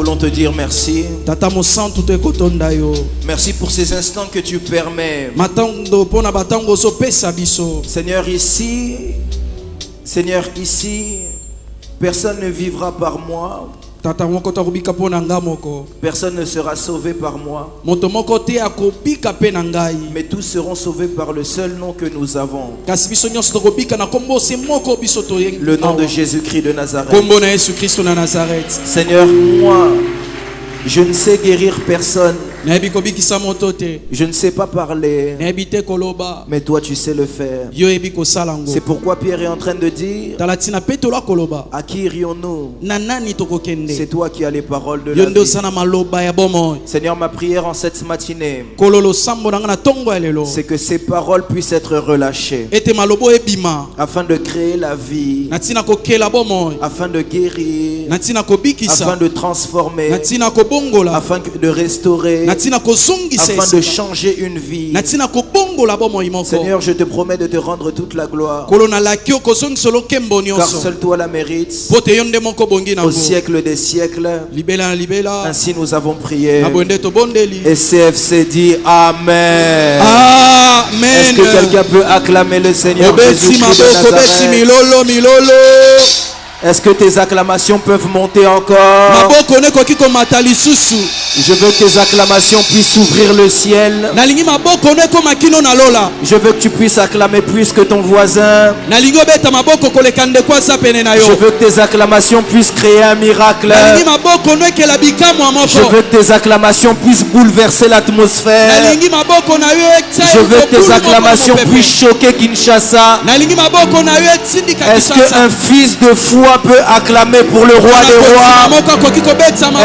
voulons te dire merci. Merci pour ces instants que tu permets. Seigneur, ici, personne ne vivra par moi. Personne ne sera sauvé par moi. Mais tous seront sauvés par le seul nom que nous avons. Le nom de Jésus-Christ de Nazareth. Seigneur, moi, je ne sais guérir personne. Je ne sais pas parler. Mais toi tu sais le faire. C'est pourquoi Pierre est en train de dire: à qui irions-nous? C'est toi qui as les paroles de la vie. Seigneur, ma prière en cette matinée, c'est que ces paroles puissent être relâchées afin de créer la vie, afin de guérir, afin de transformer, afin de restaurer, afin de changer une vie. Seigneur, je te promets de te rendre toute la gloire, car seul toi la mérites, au siècle des siècles. Ainsi nous avons prié. Et CFC dit Amen. Est-ce que quelqu'un peut acclamer le Seigneur Jésus-Christ de Nazareth? Est-ce que tes acclamations peuvent monter encore? Je veux que tes acclamations puissent ouvrir le ciel. Je veux que tu puisses acclamer plus que ton voisin. Je veux que tes acclamations puissent créer un miracle. Je veux que tes acclamations puissent bouleverser l'atmosphère. Je veux que tes acclamations puissent choquer Kinshasa. Est-ce qu'un fils de foi peut acclamer pour le roi des rois?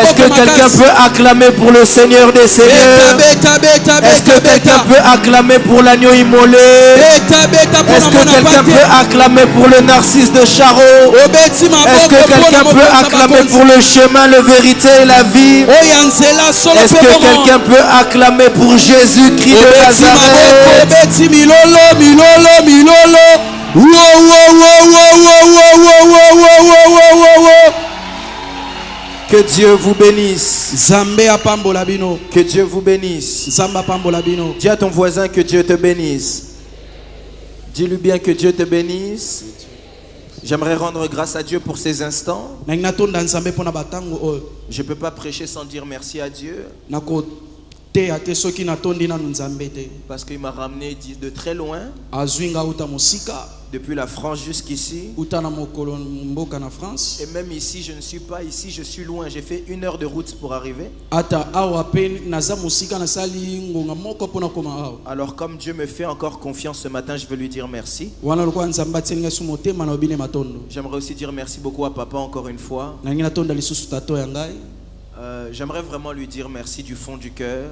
Est-ce que quelqu'un peut acclamer pour le Seigneur des seigneurs? Est-ce que quelqu'un peut acclamer pour l'agneau immolé? Est-ce que quelqu'un peut acclamer pour le narcisse de Charo? Est-ce que quelqu'un peut acclamer pour le chemin, la vérité et la vie? Est-ce que quelqu'un peut acclamer pour Jésus-Christ de Nazareth? Que Dieu vous bénisse. Que Dieu vous bénisse. Dis à ton voisin que Dieu te bénisse. Dis-lui bien que Dieu te bénisse. J'aimerais rendre grâce à Dieu pour ces instants. Je ne peux pas prêcher sans dire merci à Dieu. Parce qu'il m'a ramené de très loin, depuis la France jusqu'ici. Et même ici, je ne suis pas ici, je suis loin. J'ai fait 1 heure de route pour arriver. Alors comme Dieu me fait encore confiance ce matin, je veux lui dire merci. J'aimerais aussi dire merci beaucoup à papa encore une fois. J'aimerais vraiment lui dire merci du fond du cœur,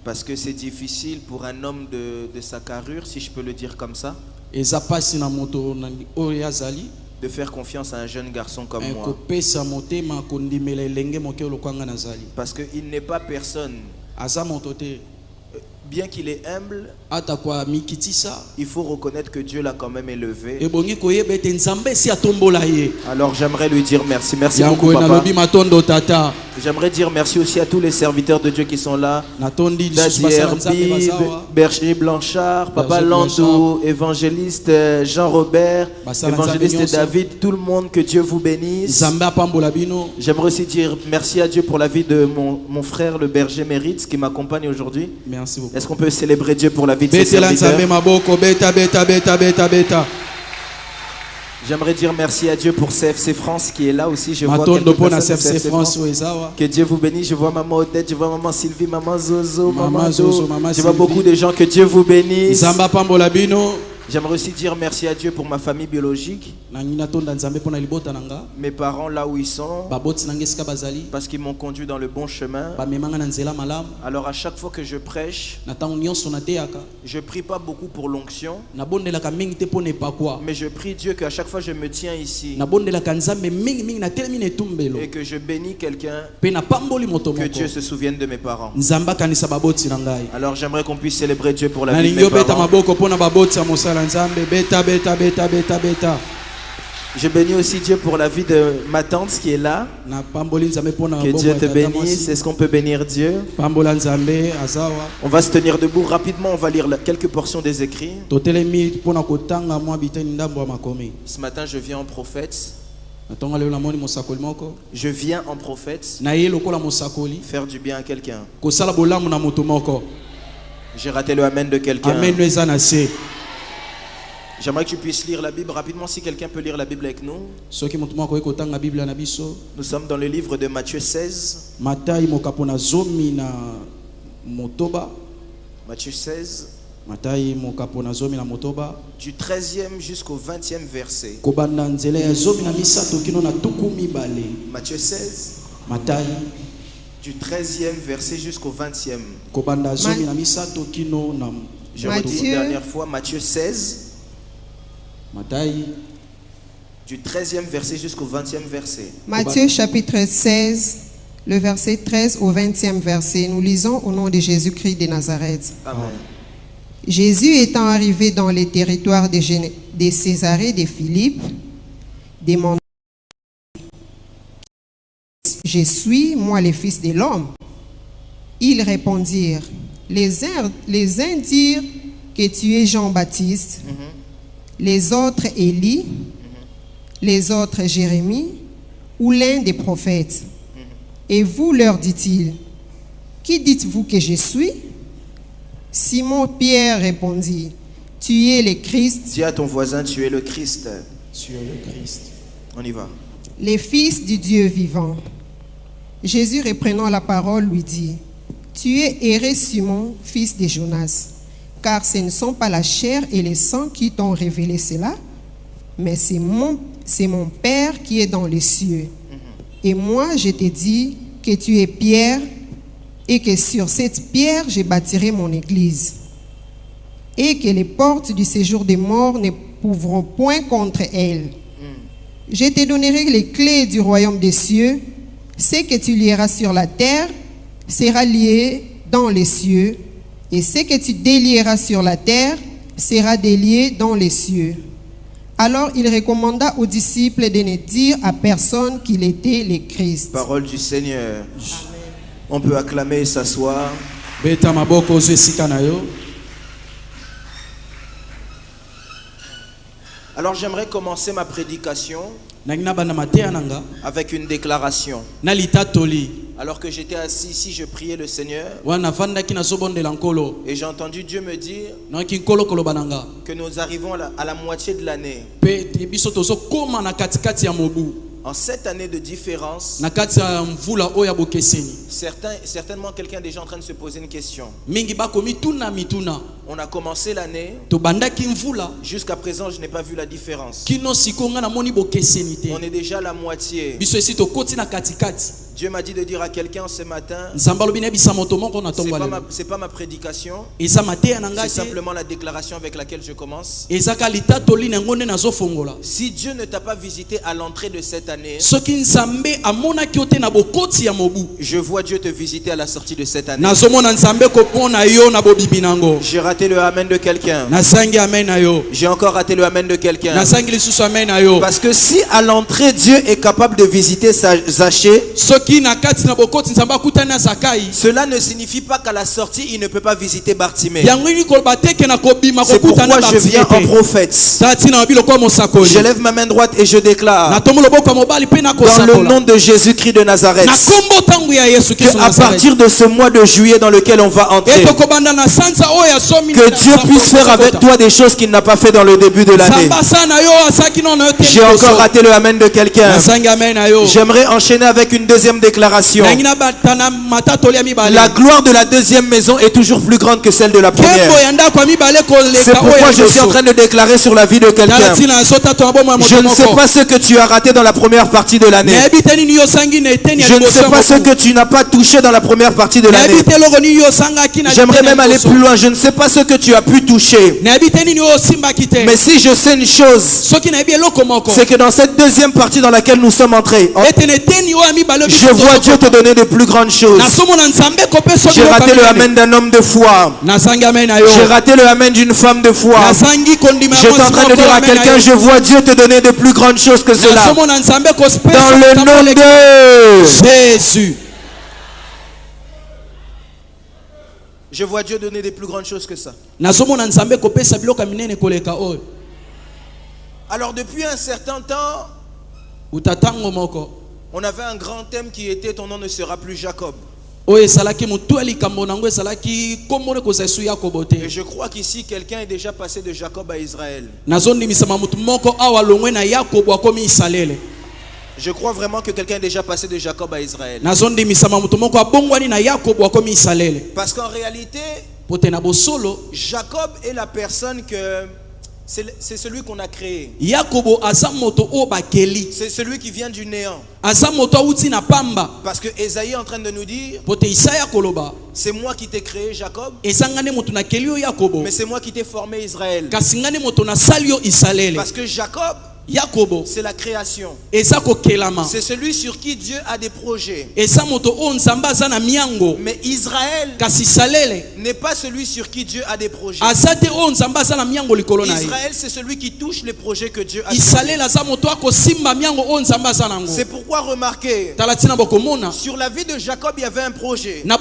parce que c'est difficile pour un homme de sa carrure, si je peux le dire comme ça, de faire confiance à un jeune garçon comme moi, parce qu'il n'est pas personne. Bien qu'il est humble, il faut reconnaître que Dieu l'a quand même élevé. Alors j'aimerais lui dire merci. Merci beaucoup, papa. J'aimerais dire merci aussi à tous les serviteurs de Dieu qui sont là. Daddy Berger Blanchard, Papa Landou, évangéliste Jean-Robert, évangéliste David, tout le monde, que Dieu vous bénisse. J'aimerais aussi dire merci à Dieu pour la vie de mon frère le berger Méritz qui m'accompagne aujourd'hui. Merci beaucoup. Est-ce qu'on peut célébrer Dieu pour la vie de ses serviteurs? J'aimerais dire merci à Dieu pour CFC France qui est là aussi. Je vois quelques personnes de CFC France. Que Dieu vous bénisse. Je vois maman Odette, je vois maman Sylvie, maman Zozo, maman Do. Je vois beaucoup de gens. Que Dieu vous bénisse. J'aimerais aussi dire merci à Dieu pour ma famille biologique. Mes parents là où ils sont, parce qu'ils m'ont conduit dans le bon chemin. Alors à chaque fois que je prêche, je prie pas beaucoup pour l'onction, mais je prie Dieu qu'à chaque fois je me tiens ici et que je bénis quelqu'un, que Dieu se souvienne de mes parents. Alors j'aimerais qu'on puisse célébrer Dieu pour la vie de mes parents. Je bénis aussi Dieu pour la vie de ma tante qui est là. Que Dieu te bénisse. Est-ce qu'on peut bénir Dieu? On va se tenir debout rapidement. On va lire quelques portions des écrits. Ce matin, je viens en prophète. Je viens en prophète faire du bien à quelqu'un. J'ai raté le amen de quelqu'un. J'aimerais que tu puisses lire la Bible rapidement, si quelqu'un peut lire la Bible avec nous. Nous sommes dans le livre de Matthieu 16. Matthieu 16. Du 13e jusqu'au 20e verset. Matthieu 16. Du 13e verset jusqu'au 20e. Je redis une dernière fois, Matthieu 16. Du 13e verset jusqu'au 20e verset. Matthieu chapitre 16, le verset 13 au 20e verset. Nous lisons au nom de Jésus-Christ de Nazareth. Amen. Jésus étant arrivé dans les territoires de Césarée de Philippe, demanda: Je suis, moi, le Fils de l'homme. Ils répondirent: les uns dirent que tu es Jean-Baptiste, les autres Élie, les autres Jérémie, ou l'un des prophètes. Et vous, leur dit-il, qui dites-vous que je suis? Simon-Pierre répondit: Tu es le Christ. Dis à ton voisin, tu es le Christ. Tu es le Christ. On y va. Le Fils du Dieu vivant. Jésus, reprenant la parole, lui dit: Tu es erré, Simon, fils de Jonas, car ce ne sont pas la chair et le sang qui t'ont révélé cela, mais c'est mon Père qui est dans les cieux. Et moi, je te dis que tu es Pierre, et que sur cette pierre, je bâtirai mon église. Et que les portes du séjour des morts ne pourront point contre elle. Je te donnerai les clés du royaume des cieux. Ce que tu lieras sur la terre sera lié dans les cieux, et ce que tu délieras sur la terre sera délié dans les cieux. Alors il recommanda aux disciples de ne dire à personne qu'il était le Christ. Parole du Seigneur. Amen. On peut acclamer et s'asseoir. Alors j'aimerais commencer ma prédication avec une déclaration. Alors que j'étais assis ici, je priais le Seigneur. Et j'ai entendu Dieu me dire que nous arrivons à la moitié de l'année. En cette année de différence, certainement quelqu'un est déjà en train de se poser une question. On a commencé l'année, jusqu'à présent je n'ai pas vu la différence. On est déjà à la moitié. Dieu m'a dit de dire à quelqu'un ce matin, c'est pas ma prédication, c'est simplement la déclaration avec laquelle je commence. Si Dieu ne t'a pas visité à l'entrée de cette année, je vois Dieu te visiter à la sortie de cette année. J'ai raté le amen de quelqu'un. J'ai encore raté le amen de quelqu'un. Parce que si à l'entrée Dieu est capable de visiter Zachée, cela ne signifie pas qu'à la sortie il ne peut pas visiter Bartimée. C'est pourquoi je viens en prophète. Je lève ma main droite et je déclare dans le nom de Jésus-Christ de Nazareth que à partir de ce mois de juillet dans lequel on va entrer, que Dieu puisse faire avec toi des choses qu'il n'a pas fait dans le début de l'année. J'ai encore raté le amen de quelqu'un. J'aimerais enchaîner avec une deuxième déclaration. La gloire de la deuxième maison est toujours plus grande que celle de la première. C'est pourquoi je suis en train de déclarer sur la vie de quelqu'un. Je ne sais pas ce que tu as raté dans la première partie de l'année. Je ne sais pas ce que tu n'as pas touché dans la première partie de l'année. J'aimerais même aller plus loin. Je ne sais pas ce ce que tu as pu toucher. Mais si je sais une chose, c'est que dans cette deuxième partie dans laquelle nous sommes entrés, je vois Dieu te donner de plus grandes choses. J'ai raté le amen d'un homme de foi. J'ai raté le amen d'une femme de foi. J'étais en train de dire à quelqu'un, je vois Dieu te donner de plus grandes choses que cela. Dans le nom de Jésus. Je vois Dieu donner des plus grandes choses que ça. Alors depuis un certain temps, on avait un grand thème qui était ton nom ne sera plus Jacob. Et je crois qu'ici quelqu'un est déjà passé de Jacob à Israël. Je crois vraiment que quelqu'un est déjà passé de Jacob à Israël. Parce qu'en réalité, Jacob est la personne que... C'est celui qu'on a créé. C'est celui qui vient du néant. Parce que Esaïe est en train de nous dire, c'est moi qui t'ai créé Jacob, mais c'est moi qui t'ai formé Israël. Parce que Jacob, c'est la création. C'est celui sur qui Dieu a des projets. Mais Israël n'est pas celui sur qui Dieu a des projets. Israël, c'est celui qui touche les projets que Dieu a. C'est pourquoi remarquez, sur la vie de Jacob, il y avait un projet. Ce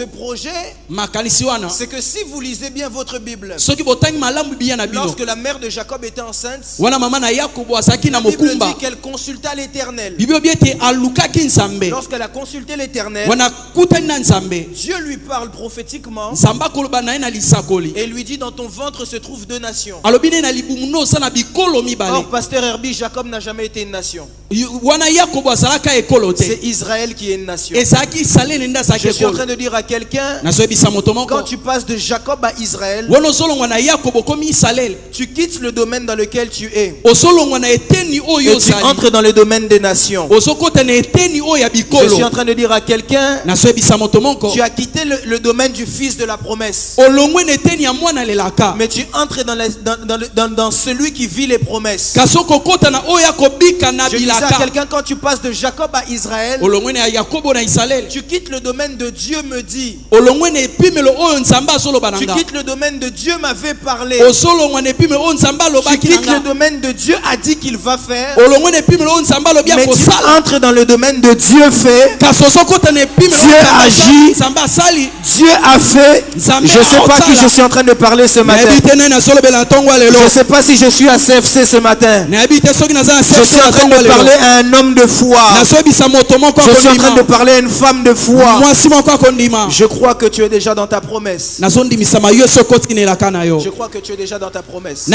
projet, c'est que si vous lisez bien votre Bible, lorsque la mère de Jacob était enceinte, la Bible dit qu'elle consulta l'Éternel. Lorsqu'elle a consulté l'Éternel, Dieu lui parle prophétiquement et lui dit, dans ton ventre se trouvent deux nations. Or, pasteur Herbie, Jacob n'a jamais été une nation. C'est Israël qui est une nation. Je suis en train de dire à quelqu'un, quand tu passes de Jacob à Israël, tu quittes le domaine dans lequel tu es et tu entres dans le domaine des nations. Je suis en train de dire à quelqu'un, tu as quitté le domaine du fils de la promesse, mais tu entres dans celui qui vit les promesses. Je dis à quelqu'un, quand tu passes de Jacob à Israël, tu quittes le domaine de Dieu me dit, tu quittes le domaine de Dieu m'avait parlé, tu quittes le domaine de Dieu a dit qu'il va faire, mais tu entres dans le domaine de Dieu fait, Dieu agit, Dieu a fait. Je ne sais pas qui je suis en train de parler ce matin. Je ne sais pas si je suis à CFC ce matin. Je suis en train de parler à un homme de foi. Je suis en train de parler à une femme de foi. Je crois que tu es déjà dans ta promesse. Je crois que tu es déjà dans ta promesse.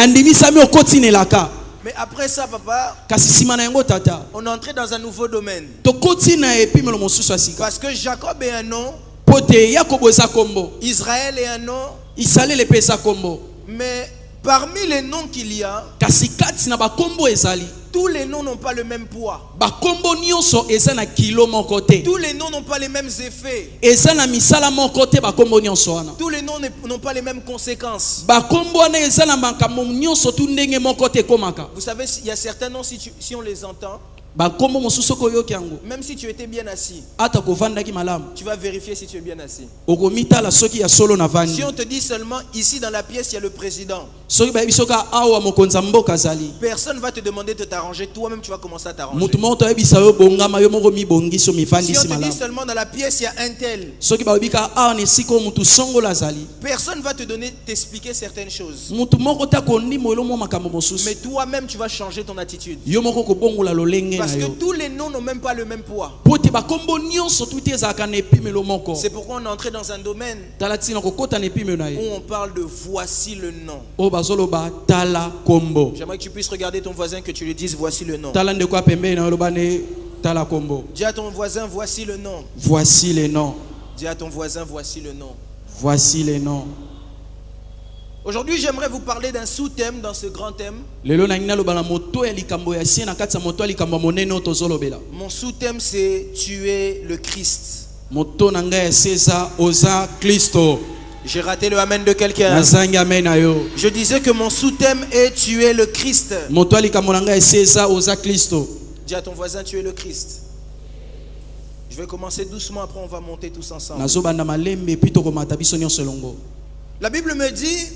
Mais après ça, papa, on est entré dans un nouveau domaine. Parce que Jacob est un nom, Israël est un nom, mais parmi les noms qu'il y a, tous les noms n'ont pas le même poids. Tous les noms n'ont pas les mêmes effets. Tous les noms n'ont pas les mêmes conséquences. Vous savez, il y a certains noms, si on les entend, même si tu étais bien assis, tu vas vérifier si tu es bien assis. Si on te dit seulement ici dans la pièce il y a le président, personne ne va te demander de t'arranger, toi-même tu vas commencer à t'arranger. Si on te dit seulement dans la pièce il y a un tel, personne ne va te donner t'expliquer certaines choses. Mais toi-même tu vas changer ton attitude. Parce que tous les noms n'ont même pas le même poids. C'est pourquoi on est entré dans un domaine où on parle de voici le nom. J'aimerais que tu puisses regarder ton voisin, que tu lui dises voici le nom. Dis à ton voisin voici le nom. Voici les noms. Dis à ton voisin voici le nom. Voici les noms. Aujourd'hui, j'aimerais vous parler d'un sous-thème dans ce grand thème. Mon sous-thème, c'est tu es le Christ. J'ai raté le amen de quelqu'un. Je disais que mon sous-thème est tu es le Christ. Dis à ton voisin tu es le Christ. Je vais commencer doucement, après on va monter tous ensemble. La Bible me dit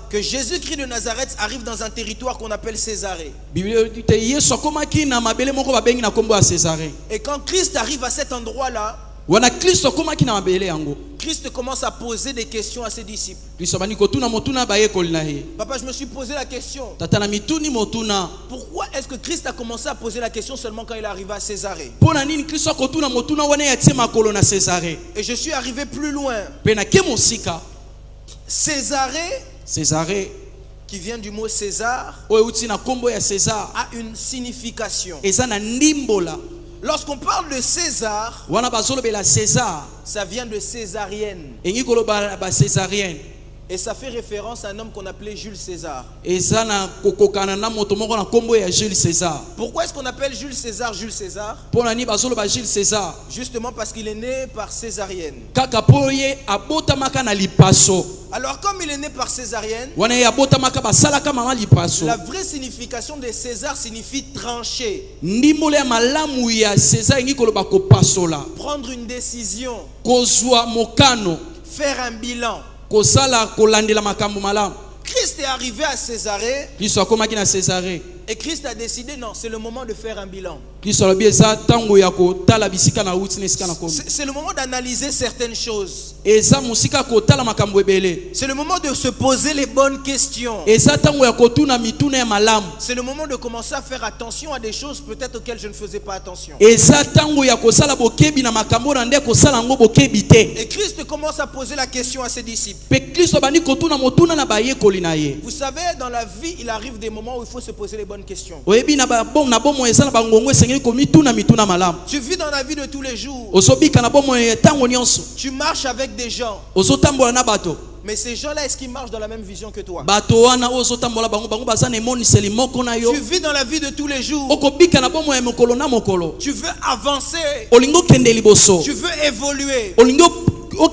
que Jésus-Christ de Nazareth arrive dans un territoire qu'on appelle Césarée. Et quand Christ arrive à cet endroit-là, Christ commence à poser des questions à ses disciples. Papa, je me suis posé la question. Pourquoi est-ce que Christ a commencé à poser la question seulement quand il est arrivé à Césarée? Et je suis arrivé plus loin. Césarée, qui vient du mot César, a une signification. Lorsqu'on parle de César, ça vient de césarienne. Et ça fait référence à un homme qu'on appelait Jules César. Pourquoi est-ce qu'on appelle Jules César Jules César? Justement parce qu'il est né par césarienne. Alors comme il est né par césarienne, la vraie signification de César signifie trancher. Prendre une décision. Faire un bilan. Christ est arrivé à Césarée. Et Christ a décidé, non, c'est le moment de faire un bilan. C'est le moment d'analyser certaines choses. C'est le moment de se poser les bonnes questions. C'est le moment de commencer à faire attention à des choses peut-être auxquelles je ne faisais pas attention. Et Christ commence à poser la question à ses disciples. Vous savez, dans la vie, il arrive des moments où il faut se poser les bonnes questions. Tu vis dans la vie de tous les jours. Tu marches avec des gens. Mais ces gens-là, est-ce qu'ils marchent dans la même vision que toi? Tu vis dans la vie de tous les jours. Tu veux avancer. Tu veux évoluer. Tu veux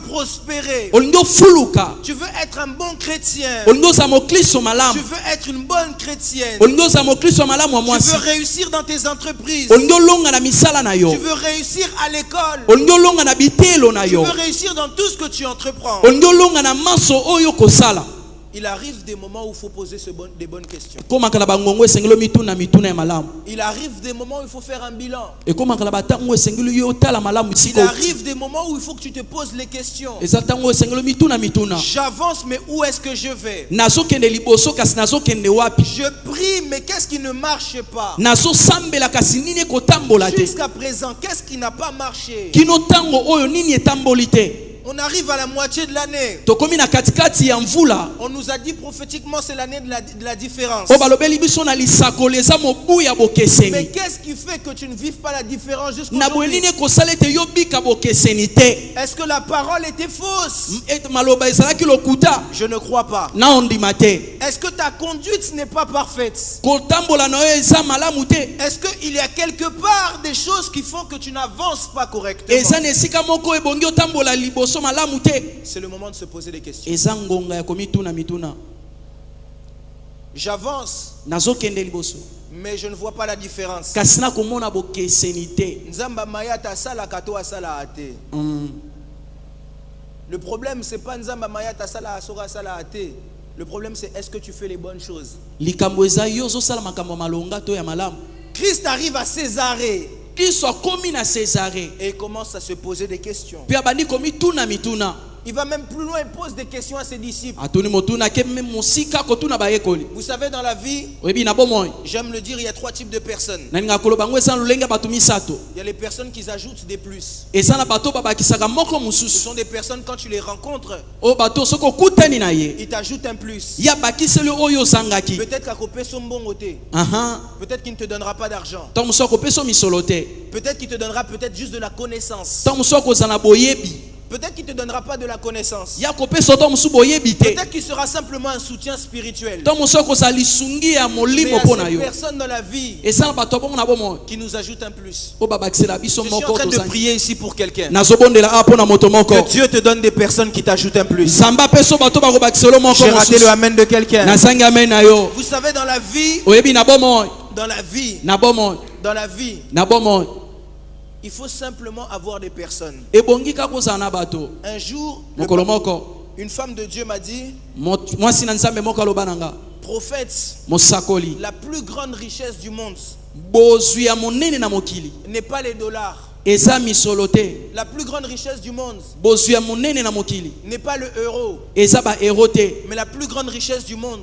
prospérer. Tu veux être un bon chrétien. Tu veux être une bonne chrétienne. Tu veux réussir dans tes entreprises. Tu veux réussir à l'école. Tu veux réussir dans tout ce que tu entreprends. Il arrive des moments où il faut poser des bonnes questions. Il arrive des moments où il faut faire un bilan. Il arrive des moments où il faut que tu te poses les questions. J'avance, mais où est-ce que je vais? Je prie, mais qu'est-ce qui ne marche pas? Jusqu'à présent, qu'est-ce qui n'a pas marché? On arrive à la moitié de l'année. On nous a dit prophétiquement c'est l'année de la différence. Mais qu'est-ce qui fait que tu ne vives pas la différence jusqu'aujourd'hui? Est-ce que la parole était fausse? Je ne crois pas. Est-ce que ta conduite n'est pas parfaite? Est-ce qu'il y a quelque part des choses qui font que tu n'avances pas correctement? C'est le moment de se poser des questions. J'avance, mais je ne vois pas la différence. Le problème, c'est pas Nzamba Mayata Sala Asora Sala Ate. Le problème, c'est est-ce que tu fais les bonnes choses? Christ arrive à Césarée. Et il commence à se poser des questions. Il va même plus loin, il pose des questions à ses disciples. Vous savez, dans la vie, j'aime le dire, il y a 3 types de personnes. Il y a les personnes qui ajoutent des plus. Ce sont des personnes, quand tu les rencontres, ils t'ajoutent un plus. Peut-être qu'à Kopé Sombongoté, peut-être qu'il ne te donnera pas d'argent. Peut-être qu'il te donnera peut-être juste de la connaissance. Peut-être qu'il ne te donnera pas de la connaissance. Peut-être qu'il sera simplement un soutien spirituel. Mais il y a cette personne dans la vie qui nous ajoute un plus. Je suis en train de prier ici pour quelqu'un. Que Dieu te donne des personnes qui t'ajoutent un plus. J'ai raté le amen de quelqu'un. Vous savez, dans la vie, il faut simplement avoir des personnes. Un jour, une femme de Dieu m'a dit, prophète, la plus grande richesse du monde n'est pas les dollars. La plus grande richesse du monde n'est pas le euro. Mais la plus grande richesse du monde,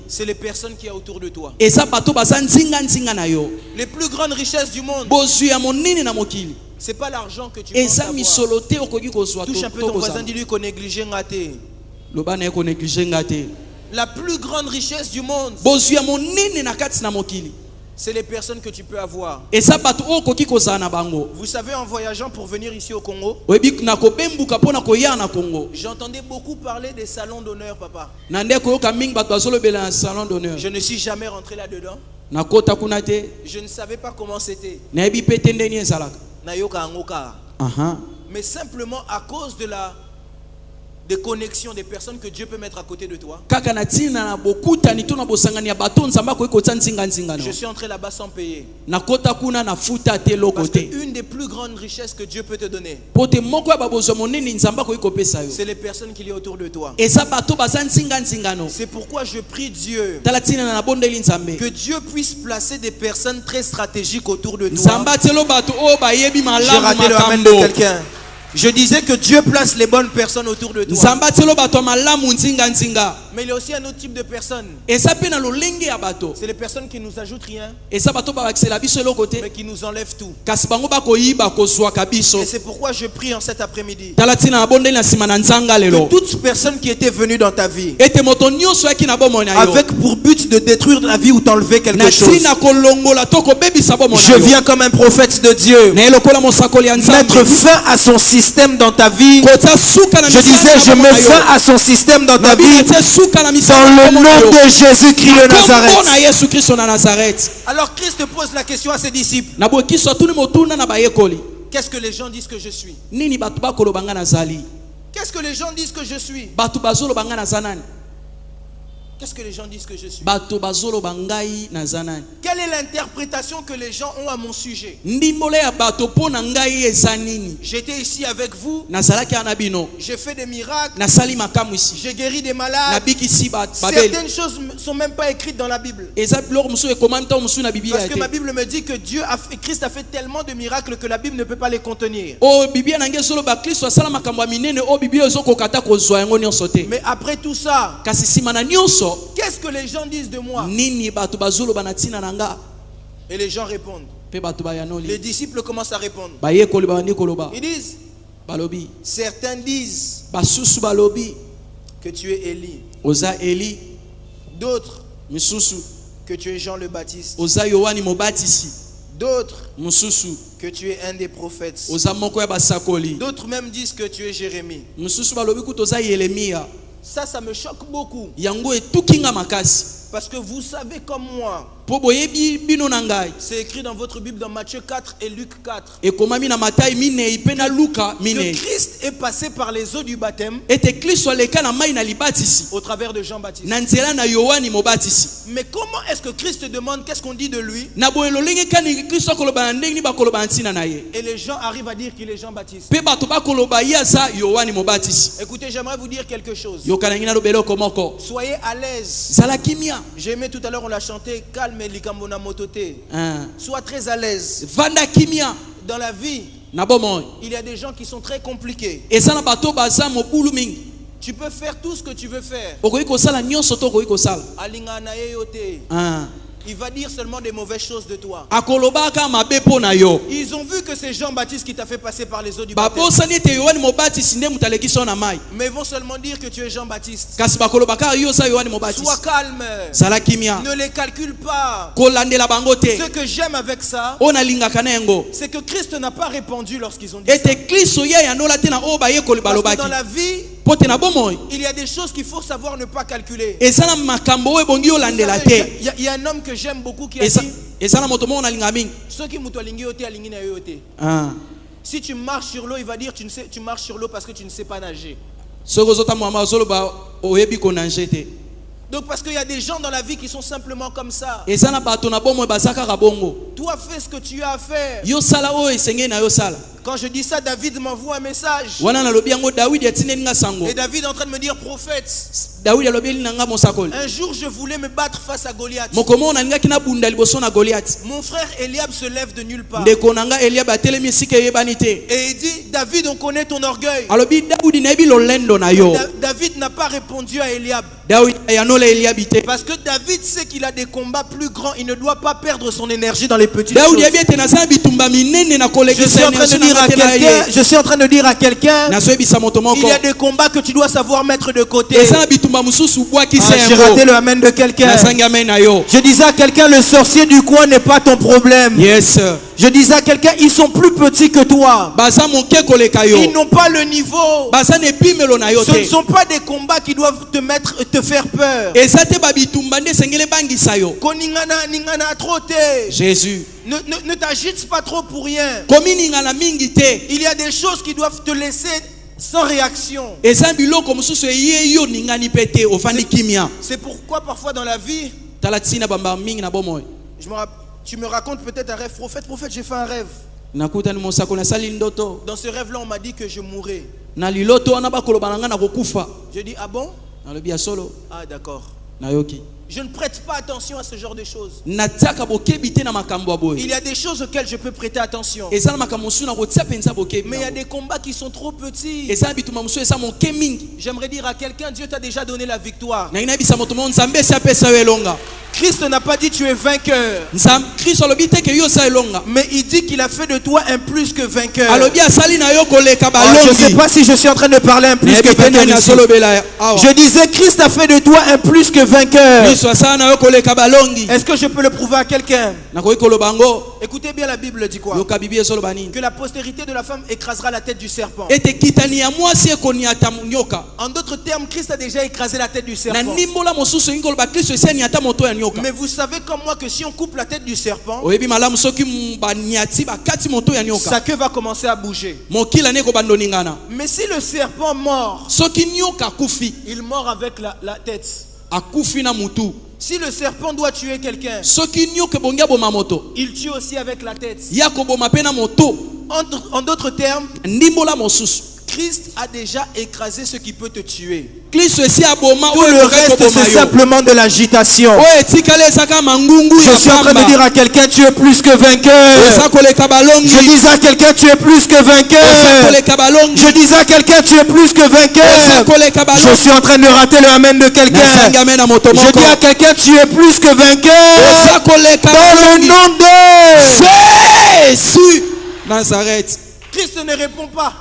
c'est les personnes qui y a autour de toi. Les plus grandes richesses du monde, c'est pas l'argent que tu penses avoir. Touche un peu ton voisin, dis-lui qu'on néglige ngate. La plus grande richesse du monde, c'est les personnes que tu peux avoir. Vous savez, en voyageant pour venir ici au Congo, j'entendais beaucoup parler des salons d'honneur, papa. Je ne suis jamais rentré là-dedans. Je ne savais pas comment c'était. Mais simplement à cause de des connexions des personnes que Dieu peut mettre à côté de toi. Je suis entré là-bas sans payer. Parce qu'une des plus grandes richesses que Dieu peut te donner, c'est les personnes qu'il y a autour de toi. C'est pourquoi je prie Dieu que Dieu puisse placer des personnes très stratégiques autour de toi. J'ai raté le amen de quelqu'un. Je disais que Dieu place les bonnes personnes autour de toi. Mais il y a aussi un autre type de personnes. C'est les personnes qui nous ajoutent rien, mais qui nous enlèvent tout. Et c'est pourquoi je prie en cet après-midi que toute personne qui était venue dans ta vie avec pour but de détruire la vie ou t'enlever quelque chose, je viens comme un prophète de Dieu mettre fin à son système dans ta vie. Je disais, je mets fin à son système dans ta vie dans le nom de Jésus-Christ de Nazareth. Alors Christ pose la question à ses disciples. Qu'est-ce que les gens disent que je suis? Qu'est-ce que les gens disent que je suis? Qu'est-ce que les gens disent que je suis? Quelle est l'interprétation que les gens ont à mon sujet? J'étais ici avec vous. J'ai fait des miracles. J'ai guéri des malades. Certaines choses ne sont même pas écrites dans la Bible. Parce que ma Bible me dit que Christ a fait tellement de miracles que la Bible ne peut pas les contenir. Mais après tout ça, qu'est-ce que les gens disent de moi? Et les gens répondent. Les disciples commencent à répondre. Ils disent, certains disent que tu es Élie. D'autres que tu es Jean le Baptiste. D'autres que tu es un des prophètes. D'autres même disent que tu es Jérémie. Ça me choque beaucoup. Parce que vous savez comme moi, c'est écrit dans votre Bible dans Matthieu 4 et Luc 4 que Christ est passé par les eaux du baptême au travers de Jean-Baptiste. Mais comment est-ce que Christ demande qu'est-ce qu'on dit de lui? Et les gens arrivent à dire qu'il est Jean-Baptiste. Écoutez, j'aimerais vous dire quelque chose. Soyez à l'aise. J'ai aimé tout à l'heure, on l'a chanté, calme et likambona motote. Sois très à l'aise. Dans la vie, il y a des gens qui sont très compliqués. Tu peux faire tout ce que tu veux faire. il va dire seulement des mauvaises choses de toi. akolobaka mabe pona yo. Ils ont vu que c'est Jean-Baptiste qui t'a fait passer par les eaux du baptême. babosani ete yohane mobatisi nde mutu alekisi yo na mai. Mais ils vont seulement dire que tu es Jean-Baptiste. kasi bakolobaka yo oza yohane mobatisi. Sois calme. zala kimia. Ne les calcule pas. kolandela bango te. Ce que j'aime avec ça, oyo nalingaka na yango c'est que Christ n'a pas répondu lorsqu'ils ont dit ça. ete kristo ye yandola te na oyo bayekoli Parce que balobaki. dans la vie, po te na bomoi il y a des choses qu'il faut savoir ne pas calculer. eza na makambo oyo ebongi olandela te. Il y a un homme que j'aime beaucoup qui a eza dit, eza na moto moko nalinga mingi. soki mutu alingi yo te, alingi na yo te. Si tu marches sur l'eau, il va dire tu marches sur l'eau parce que tu ne sais pas nager. soki ozotamwama ozoloba oyebi konange te. Donc parce qu'il y a des gens dans la vie qui sont simplement comme ça. eza na bato na bomoi baza kaka bongo. Toi fais ce que tu as à faire. yo sala oyo esengeli na yo sala. Quand je dis ça, David m'envoie un message. wana nalobi yango dawidi atindeli nga sango. Et David est en train de me dire, prophète, dawidi alobeli na nga mosakoli. un jour je voulais me battre face à Goliath. moko moko nalingaki nabunda liboso na goliati. Mon frère Eliab se lève de nulle part. ndeko na nga eliabe atelemi esika eyebani te. Et il dit, David, on connaît ton orgueil. alobi dawidi nayebi lolendo na yo. David n'a pas répondu à Eliab. dawidi ayanola eliabi te. Parce que David sait qu'il a des combats plus grands. Il ne doit pas perdre son énergie dans les petites dawidi choses. yebi ete naza bitumba minene na kolekisa energie na nga te na ye. Je suis en train de dire à quelqu'un, nazoyebisa moto moko. il y a des combats que tu dois savoir mettre de côté. eza na bitumba mosusu bwakisa J'ai raté yango. le amen de quelqu'un. nasangi amen na yo. Je disais à quelqu'un, le sorcier du coin n'est pas ton problème. yes. Je disais à quelqu'un, ils sont plus petits que toi. baza moke koleka yo. Ils n'ont pas le niveau. baza na epimelo na yo Ce ne te. sont pas des combats qui doivent te faire peur. eza te babitumba nde esengeli ebangisa yo. Koningana ningana trop te. jésus Ne t'agite pas trop pour rien. kominingana mingi te. Il y a des choses qui doivent te laisser sans réaction. eza biloko mosusu eye yo ningani pe te ofandi kimia. C'est pourquoi parfois dans la vie, tala tina bamba mingi na bomoi. tu me racontes peut-être un rêve. Prophète, j'ai fait un rêve. nakutani mosako nasali ndoto. Dans ce rêve-là, on m'a dit que je mourrais. na liloto wana bakoloba na nga na kokufa. Je dis, ah bon? nalobi ya solo. Ah d'accord. nayoki. Je ne prête pas attention à ce genre de choses. natiaka bokebi te na makambo ya boye. Il y a des choses auxquelles je peux prêter attention. eza na makambo mosusu na kotia mpenza bokebi. Mais il y a des combats qui sont trop petits. eza na bitumba mosusu eza moke mingi. J'aimerais dire à quelqu'un, Dieu t'a déjà donné la victoire. nangi nayebisa moto moko nzambe esi apesa yo elonga. Christ n'a pas dit tu es vainqueur. kristo alobi te ke yo oza elonga. Mais il dit qu'il a fait de toi un plus que vainqueur. alobi asali na yo koleka Je ne sais balongi. pas si je suis en train de parler un plus que vainqueur ici. Je disais, Christ a fait de toi un plus que vainqueur. kristo asala na yo koleka balongi. Est-ce que je peux le prouver à quelqu'un? nakoki koloba ngo. Écoutez bien, la Bible dit quoi? yoka bibi ezoloba nini. Que la postérité de la femme écrasera la tête du serpent. ete kitani ya mwasi ekoniata nyoka. En d'autres termes, Christ a déjà écrasé la tête du na serpent. ndimbola mosusu olingi koloba kristo esi aniata moto ya nyoka. Mais vous savez comme moi que si on coupe la tête du serpent, oyebi malamu soki baniati bakati moto ya nyoka. sa queue va commencer à bouger. mokila ne ekobanda oningana. Mais si le serpent mord, soki nyoka akufi. il mord avec la tête. akufi na mutu. Si le serpent doit tuer quelqu'un, soki nyoka ebongi aboma moto. il tue aussi avec la tête. ya koboma mpe na moto. En d'autres termes, ndimbola mosusu. Christ a déjà écrasé ce qui peut te tuer. kristo esi aboma Tout le reste, c'est simplement de l'agitation. oyo etikali ezaka mangungu Je ya suis en train de pamba. dire à quelqu'un, tu es plus que vainqueur. eza koleka balongi. Je disais à quelqu'un, tu es plus que eza vainqueur. koleka balongi. Je disais à quelqu'un, tu es plus que eza vainqueur. koleka balongi. Je suis en train de rater le amen de quelqu'un. nasangi amen na moto Je moko. dis à quelqu'un, tu es plus que eza vainqueur. koleka Dans le balongi. nom de jésus nazareth. Christ ne répond pas.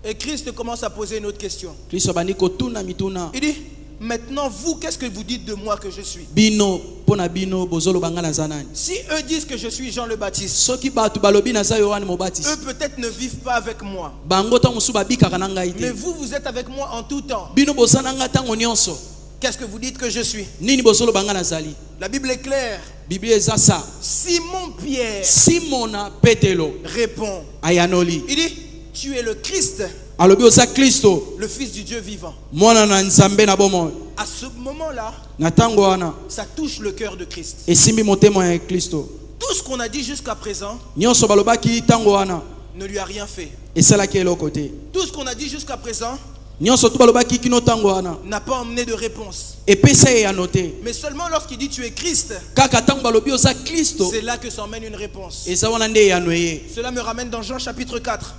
Et Christ commence à poser une autre question. kristo abandi kotuna mituna. Il dit, maintenant vous, qu'est-ce que vous dites de moi que je suis? bino mpona bino bozoloba nga naza nani. Si eux disent que je suis Jean le Baptiste, soki bato balobi naza yohane mobatisi. eux peut-être ne vivent pas avec moi. bango ntango mosusu babikaka na ngai Mais te. vous êtes avec moi en tout temps. bino boza na nga ntango nyonso. Qu'est-ce que vous dites que je suis? nini bozoloba nga nazali. La Bible est claire. biblia eza sa. Simon Pierre simona petelo répond. ayanoli. Il dit, tu es le Christ, alobi oza kristo le Fils du Dieu vivant. mwana na nzambe na bomoi. À ce moment-là, na ntango wana ça touche le cœur de Christ. esimbi motema ya kristo. Tout ce qu'on a dit jusqu'à présent nyonso balobaki ntango wana ne lui a rien fait. esalaki eloko te. Tout ce qu'on a dit jusqu'à présent nyonso tu balobaki kino ntango wana n'a pas emmené de réponse. Mais seulement lorsqu'il dit tu es Christ, c'est là que s'emmène une réponse. Cela me ramène dans Jean chapitre 4.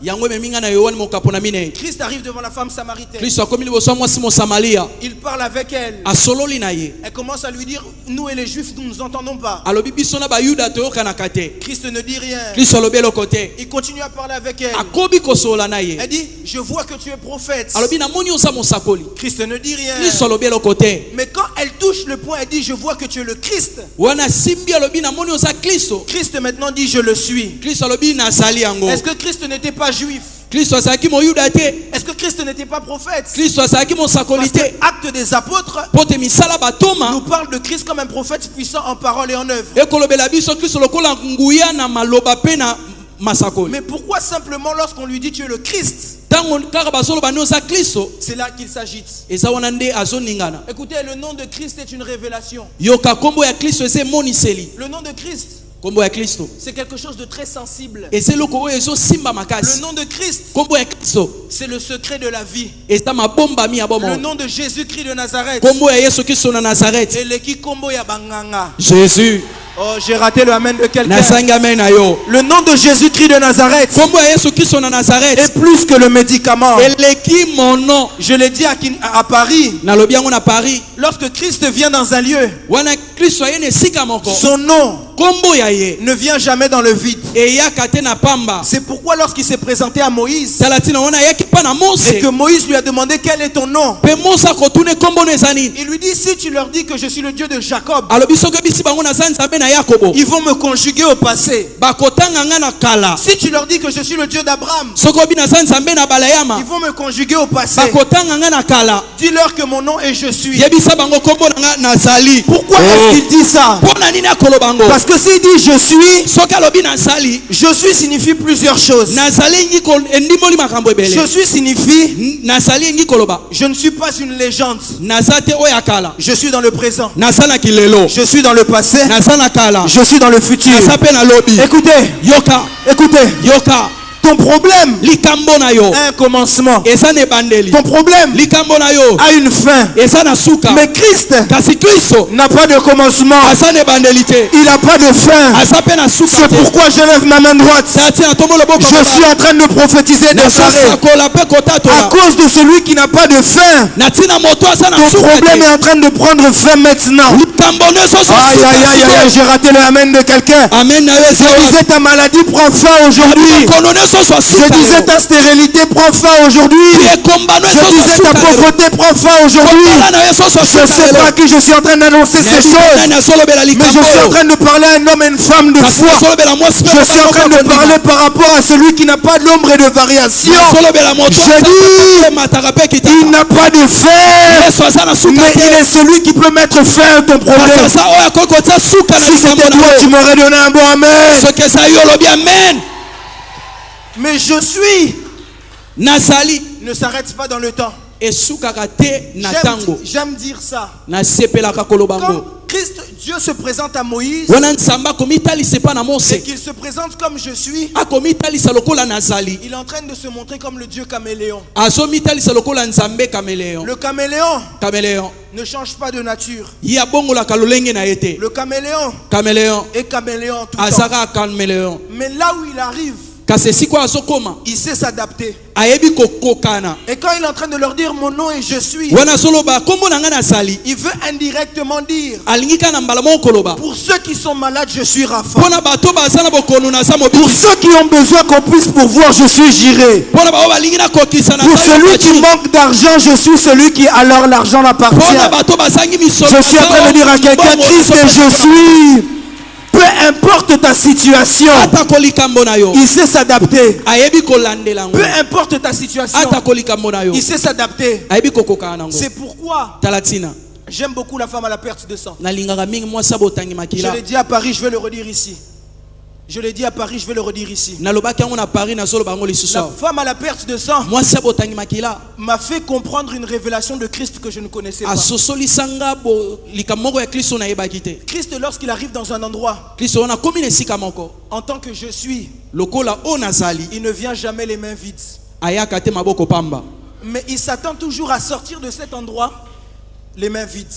Christ arrive devant la femme samaritaine. Il parle avec elle. Elle commence à lui dire, nous et les Juifs, nous ne nous entendons pas. Christ ne dit rien. Il continue à parler avec elle. Elle dit, je vois que tu es prophète. Christ ne dit rien. Mais quand elle touche le point, elle dit, je vois que tu es le Christ. Christ maintenant dit, je le suis. Est-ce que Christ n'était pas juif? Est-ce que Christ n'était pas prophète? Parce que Actes des Apôtres nous parle de Christ comme un prophète puissant en parole et en œuvre. Mais pourquoi simplement lorsqu'on lui dit tu es le Christ, c'est là qu'il s'agite? Écoutez, le nom de Christ est une révélation. Le nom de Christ, c'est quelque chose de très sensible. Le nom de Christ, c'est le secret de la vie. Le nom de Jésus-Christ de Nazareth, Jésus. Oh, j'ai raté le amen de quelqu'un. Le nom de Jésus-Christ de Nazareth est plus que le médicament. Je l'ai dit à Paris. Lorsque Christ vient dans un lieu, son nom ne vient jamais dans le vide. C'est pourquoi lorsqu'il s'est présenté à Moïse et que Moïse lui a demandé quel est ton nom, il lui dit, si tu leur dis que je suis le Dieu de Jacob, ils vont me conjuguer au passé. Si tu leur dis que je suis le Dieu d'Abraham, ils vont me conjuguer au passé. Dis-leur que mon nom est je suis. Pourquoi est-ce qu'il dit ça? Parce que s'il dit je suis signifie plusieurs choses. Je suis signifie je ne suis pas une légende. Je suis dans le présent. Je suis dans le passé. Je suis dans le futur. Écoutez, ton problème a un commencement. Ton problème a une fin. Mais Christ n'a pas de commencement. Il n'a pas de fin. C'est pourquoi je lève ma main droite. Je suis en train de prophétiser des arrêts. À cause de celui qui n'a pas de fin, ton problème est en train de prendre fin maintenant. Aïe, aïe, aïe, aïe, j'ai raté le amen de quelqu'un. Je disais ta maladie prend fin aujourd'hui. Je disais ta stérilité prend fin aujourd'hui. Je disais ta pauvreté prend fin aujourd'hui. Je ne sais pas à qui je suis en train d'annoncer ces choses, mais je suis en train de parler à un homme et une femme de foi. Je suis en train de parler par rapport à celui qui n'a pas d'ombre et de variation. Je dis, il n'a pas de fin, mais il est celui qui peut mettre fin à ton problème. Si c'était toi, tu m'aurais donné un bon amen. Mais je suis ne s'arrête pas dans le temps. J'aime dire ça. Quand Christ, Dieu se présente à Moïse et qu'il se présente comme je suis, il est en train de se montrer comme le Dieu caméléon. Le caméléon ne change pas de nature. Le caméléon est caméléon tout le temps. Mais là où il arrive, il sait s'adapter. Et quand il est en train de leur dire mon nom et je suis, il veut indirectement dire pour ceux qui sont malades je suis Rapha. Pour ceux qui ont besoin qu'on puisse pourvoir je suis Jiré. Pour celui qui manque d'argent je suis celui qui alors l'argent l'appartient. Je suis en train de dire à quelqu'un Christ et je suis. Peu importe ta situation, il sait s'adapter. Peu importe ta situation, il sait s'adapter. C'est pourquoi j'aime beaucoup la femme à la perte de sang. Je l'ai dit à Paris, je vais le redire ici. La femme à la perte de sang m'a fait comprendre une révélation de Christ que je ne connaissais pas. Christ, lorsqu'il arrive dans un endroit, en tant que je suis, il ne vient jamais les mains vides. Mais il s'attend toujours à sortir de cet endroit les mains vides.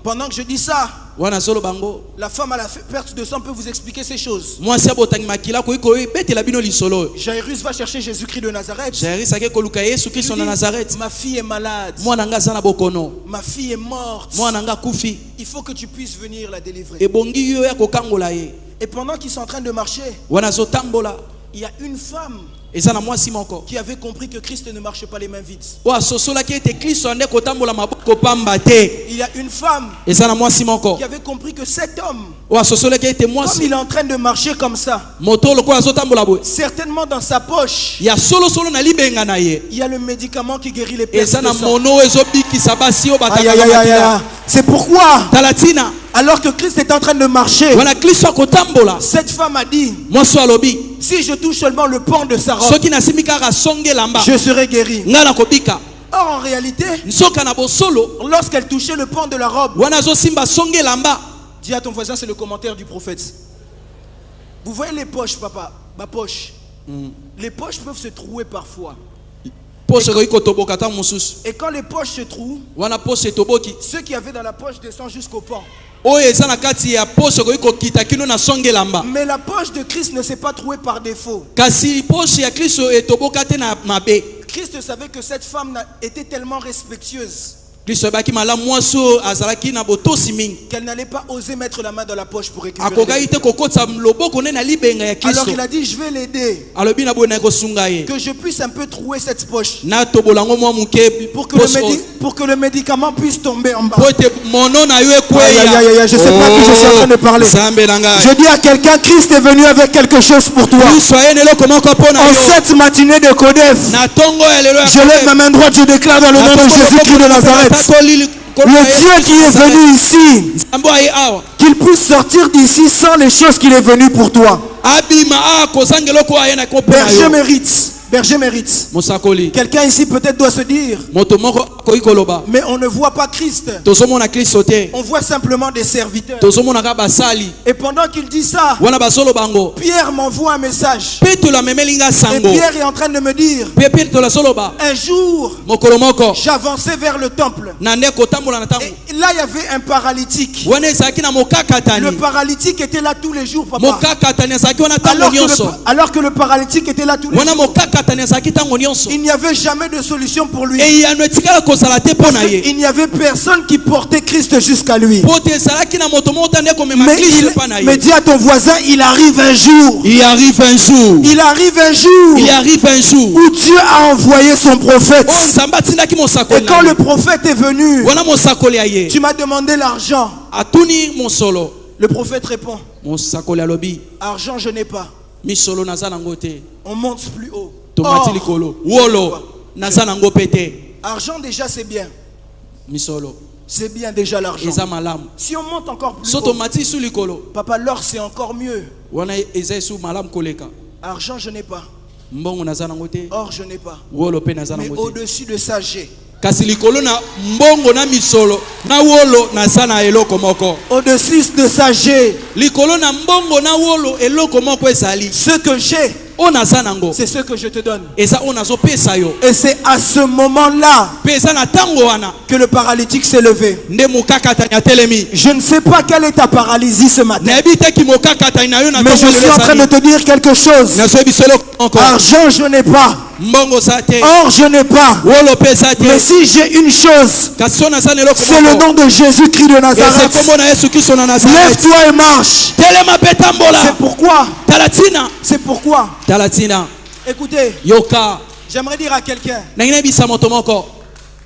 Pendant que je dis ça, la femme à la perte de sang peut vous expliquer ces choses. Jairus va chercher Jésus-Christ de Nazareth. Ma fille est malade. Ma fille est morte. Il faut que tu puisses venir la délivrer. Et pendant qu'ils sont en train de marcher, il y a une femme qui avait compris que Christ ne marchait pas les mains vides. Il y a une femme qui avait compris que cet homme, comme il est en train de marcher comme ça, certainement dans sa poche, il y a le médicament qui guérit les pertes de sang. C'est pourquoi, alors que Christ est en train de marcher, cette femme a dit, si je touche seulement le pan de sa robe, je serai guéri. Or en réalité, lorsqu'elle touchait le pan de la robe, dis à ton voisin, c'est le commentaire du prophète. Vous voyez les poches, papa, ma poche. Les poches peuvent se trouer parfois. Et quand les poches se trouent, ceux qui avaient dans la poche descendent jusqu'au pan. Mais la poche de Christ ne s'est pas trouée par défaut. Christ savait que cette femme était tellement respectueuse qu'elle n'allait pas oser mettre la main dans la poche pour récupérer. Alors il a dit, je vais l'aider, que je puisse un peu trouer cette poche pour que le médicament puisse tomber en bas. Je ne sais pas qui je suis en train de parler. Je dis à quelqu'un, Christ est venu avec quelque chose pour toi. En cette matinée de Kodef, je lève ma main droite, je déclare dans le nom de Jésus-Christ de Nazareth, le Dieu qui est venu ici, qu'il puisse sortir d'ici sans les choses qu'il est venu pour toi. Berger mérite. Berger mérite. Quelqu'un ici peut-être doit se dire, mais on ne voit pas Christ. On voit simplement des serviteurs. Et pendant qu'il dit ça, Pierre m'envoie un message. Et Pierre est en train de me dire, un jour, j'avançais vers le temple. Et là, il y avait un paralytique. Le paralytique était là tous les jours, papa. Alors que le paralytique était là tous les jours, il n'y avait jamais de solution pour lui. Il n'y avait personne qui portait Christ jusqu'à lui. Mais dis à ton voisin, il arrive un jour. Il arrive un jour. Il arrive un jour. Il arrive un jour où Dieu a envoyé son prophète. Et quand le prophète est venu, tu m'as demandé l'argent. Le prophète répond, argent je n'ai pas. On monte plus haut. Argent déjà c'est bien. C'est bien déjà l'argent. Si on monte encore plus haut, papa, l'or c'est encore mieux. Argent je n'ai pas. Or je n'ai pas. Mais au-dessus de ça j'ai. Au-dessus de ça j'ai. Ce que j'ai, c'est ce que je te donne. Et c'est à ce moment-là que le paralytique s'est levé. Je ne sais pas quelle est ta paralysie ce matin, mais je suis en train de te dire quelque chose. Argent je n'ai pas. Or je n'ai pas. Mais si j'ai une chose, c'est le nom de Jésus-Christ de Nazareth. Lève-toi et marche. C'est pourquoi. Écoutez, j'aimerais dire à quelqu'un,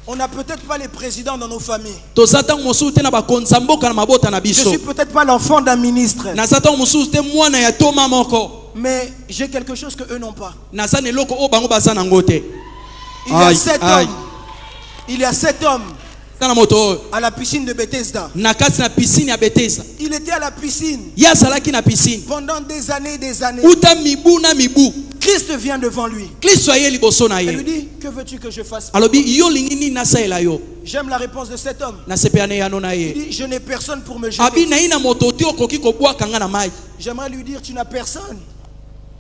on n'a peut-être pas les présidents dans nos familles. Je suis peut-être pas l'enfant d'un ministre, mais j'ai quelque chose que eux n'ont pas. Il y a 7 hommes à la piscine de Bethesda. Il était à la piscine pendant des années et des années. Christ vient devant lui. Il lui dit, que veux-tu que je fasse pour toi? J'aime la réponse de cet homme. Il dit, je n'ai personne pour me jeter. J'aimerais lui dire, tu n'as personne.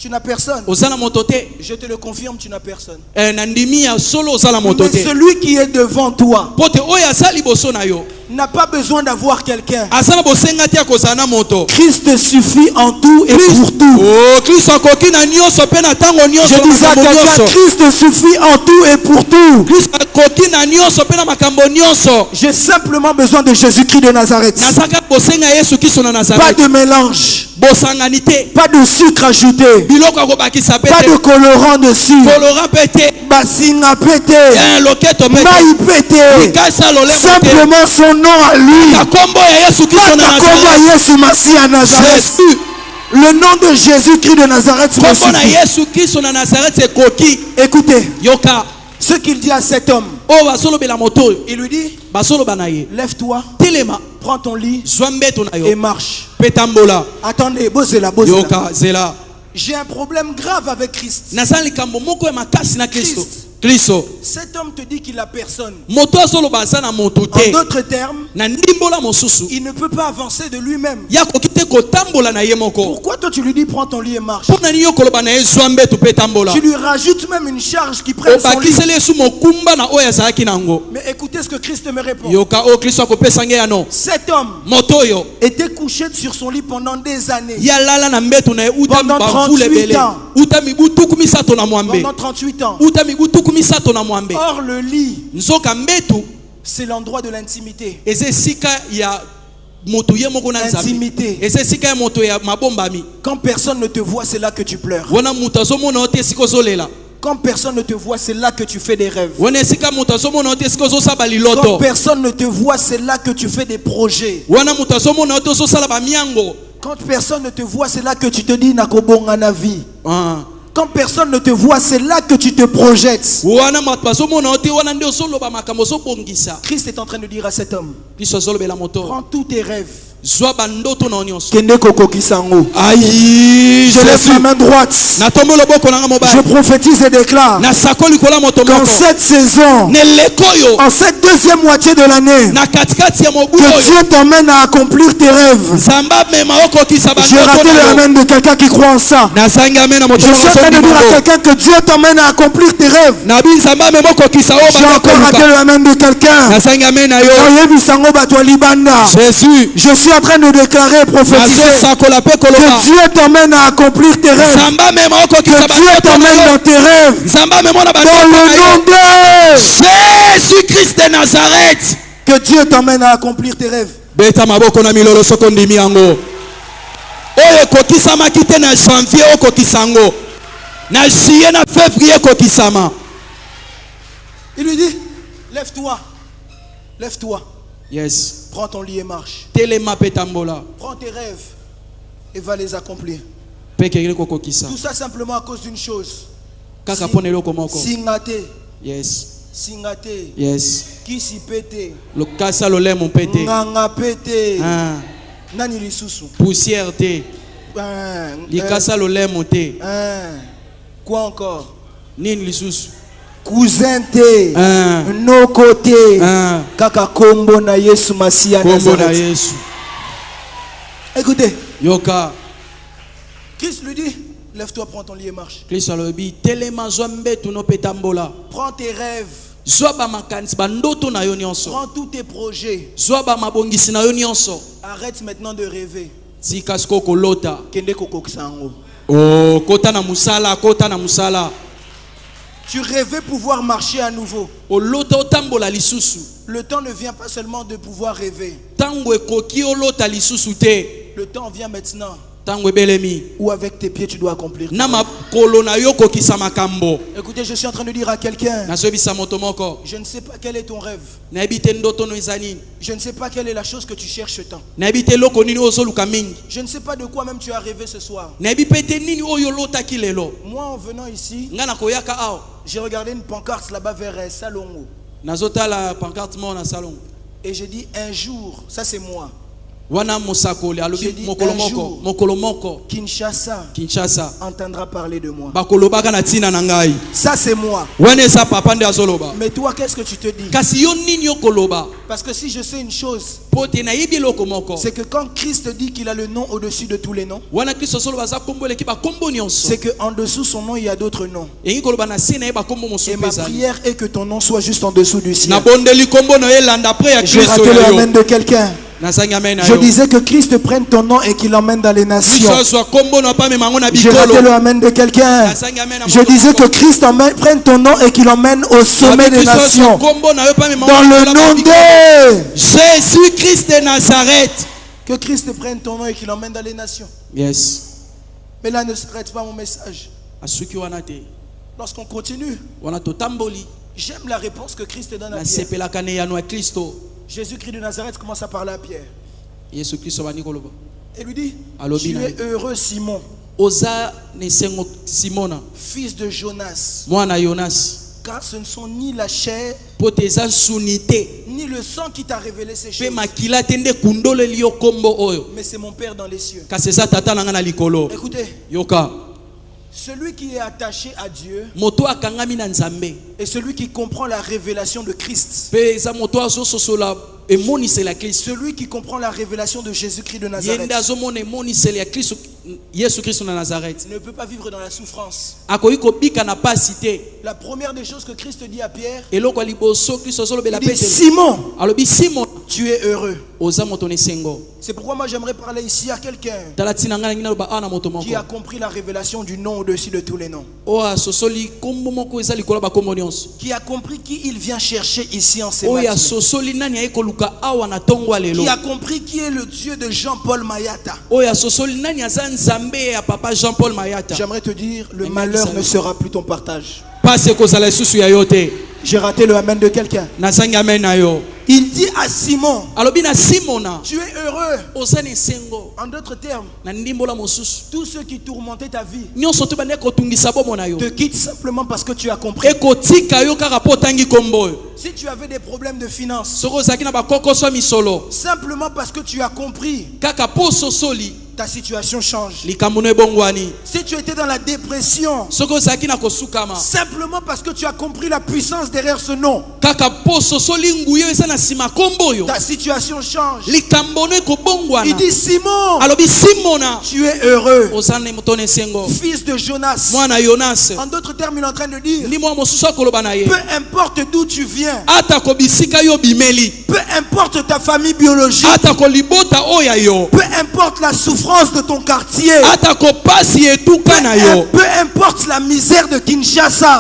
Tu n'as personne. Je te le confirme, tu n'as personne. Mais celui qui est devant toi n'a pas besoin d'avoir quelqu'un. Christ suffit en tout et pour tout. Je disais à quelqu'un, Christ suffit en tout et pour tout. J'ai simplement besoin de Jésus-Christ de Nazareth. Pas de mélange. Pas de sucre ajouté. Pas de colorant dessus. Basinga pété. Maï pété. Simplement son nom à lui. Le nom de Jésus-Christ de Nazareth me suffit. Écoutez. Ce qu'il dit à cet homme, il lui dit, lève-toi, prends ton lit et marche. Attendez, bosez-la. J'ai un problème grave avec Christ. Cet homme te dit qu'il a personne. En d'autres termes, il ne peut pas avancer de lui-même. Pourquoi toi tu lui dis prends ton lit et marche? Tu lui rajoutes même une charge qui prend son lit. Mais écoutez ce que Christ me répond. Cet homme était couché sur son lit pendant des années. Pendant 38 ans. Pendant 38 ans. Or le lit, c'est l'endroit de l'intimité. Intimité. Quand personne ne te voit, c'est là que tu pleures. Quand personne ne te voit, c'est là que tu fais des rêves. Quand personne ne te voit, c'est là que tu fais des projets. Quand personne ne te voit, c'est là que tu te dis nakobonga na vie. Quand personne ne te voit, c'est là que tu te projettes. Christ est en train de dire à cet homme, prends tous tes rêves. Je lève ma main droite. Je prophétise et déclare qu'en cette saison, en cette deuxième moitié de l'année, que Dieu t'emmène à accomplir tes rêves. J'ai raté le amen de quelqu'un qui croit en ça. Je suis en train de dire à quelqu'un que Dieu t'emmène à accomplir tes rêves. J'ai encore raté le amen de quelqu'un. Jésus. Je suis en train de déclarer et prophétiser que Dieu t'emmène à accomplir tes rêves. Que Dieu t'emmène dans tes rêves. Dans le nom de Jésus-Christ de Nazareth. Que Dieu t'emmène à accomplir tes rêves. Il lui dit, lève-toi. Lève-toi. Yes. Prends ton lit et marche. Prends tes rêves et va les accomplir. Tout ça simplement à cause d'une chose. Singate. Yes. Singate. Yes. Kisi pete. Le kasa lo lemo pete. Nganga pete. Nani lisusu. Poussière te. Likasa lo lemo te. Quoi encore? Nini lisusu. Cousin te, no côté, kaka kombo na Yesu Masia Nazareth. Écoutez, Yoka. Christ lui dit, lève-toi, prends ton lit et marche. Prends tes rêves. Prends tous tes projets. Arrête maintenant de rêver. Kende kokoksango. Oh, kota na musala, kota na musala. Tu rêvais pouvoir marcher à nouveau. Le temps ne vient pas seulement de pouvoir rêver. Le temps vient maintenant où avec tes pieds tu dois accomplir. Écoutez, je suis en train de dire à quelqu'un, je ne sais pas quel est ton rêve. Je ne sais pas quelle est la chose que tu cherches tant. Je ne sais pas de quoi même tu as rêvé ce soir. Moi en venant ici, j'ai regardé une pancarte là-bas vers Salongo. Et j'ai dit un jour, ça c'est moi. J'ai dit un jour, Kinshasa entendra parler de moi. Ça c'est moi. Mais toi, qu'est-ce que tu te dis? Parce que si je sais une chose, c'est que quand Christ dit qu'il a le nom au-dessus de tous les noms, c'est qu'en dessous son nom il y a d'autres noms. Et ma prière est que ton nom soit juste en dessous du ciel. J'ai raté le amen de quelqu'un. Je disais que Christ prenne ton nom et qu'il l'emmène dans les nations. J'ai raté le amen de quelqu'un. Je disais que Christ prenne ton nom et qu'il l'emmène au sommet des nations. Dans le nom de Jésus-Christ de Nazareth. Que Christ prenne ton nom et qu'il l'emmène dans les nations. Yes. Mais là ne s'arrête pas mon message. Lorsqu'on continue, j'aime la réponse que Christ donne à Pierre. Jésus-Christ de Nazareth commence à parler à Pierre. Et lui dit, tu es heureux Simon, fils de Jonas, car ce ne sont ni la chair ni le sang qui t'a révélé ces choses, mais c'est mon Père dans les cieux. Écoutez, celui qui est attaché à Dieu et celui qui comprend la révélation de Christ, celui qui comprend la révélation de Jésus-Christ de Nazareth, ne peut pas vivre dans la souffrance. La première des choses que Christ dit à Pierre, il dit, Simon, tu es heureux. C'est pourquoi moi j'aimerais parler ici à quelqu'un qui a compris la révélation du nom au-dessus de tous les noms, qui a compris qui il vient chercher ici en ces matinées, qui a compris qui est le Dieu de Jean-Paul Mayata. J'aimerais te dire, le malheur ne sera plus ton partage. J'ai raté le amen de quelqu'un. Il dit à Simon, tu es heureux. En d'autres termes, tous ceux qui tourmentaient ta vie te quittent simplement parce que tu as compris. Si tu avais des problèmes de finances, simplement parce que tu as compris, ta situation change. Si tu étais dans la dépression, simplement parce que tu as compris la puissance derrière ce nom, ta situation change. Il dit Simon, tu es heureux, fils de Jonas. En d'autres termes, il est en train de dire, peu importe d'où tu viens, peu importe ta famille biologique, peu importe la souffrance de ton quartier, peu importe la misère de Kinshasa,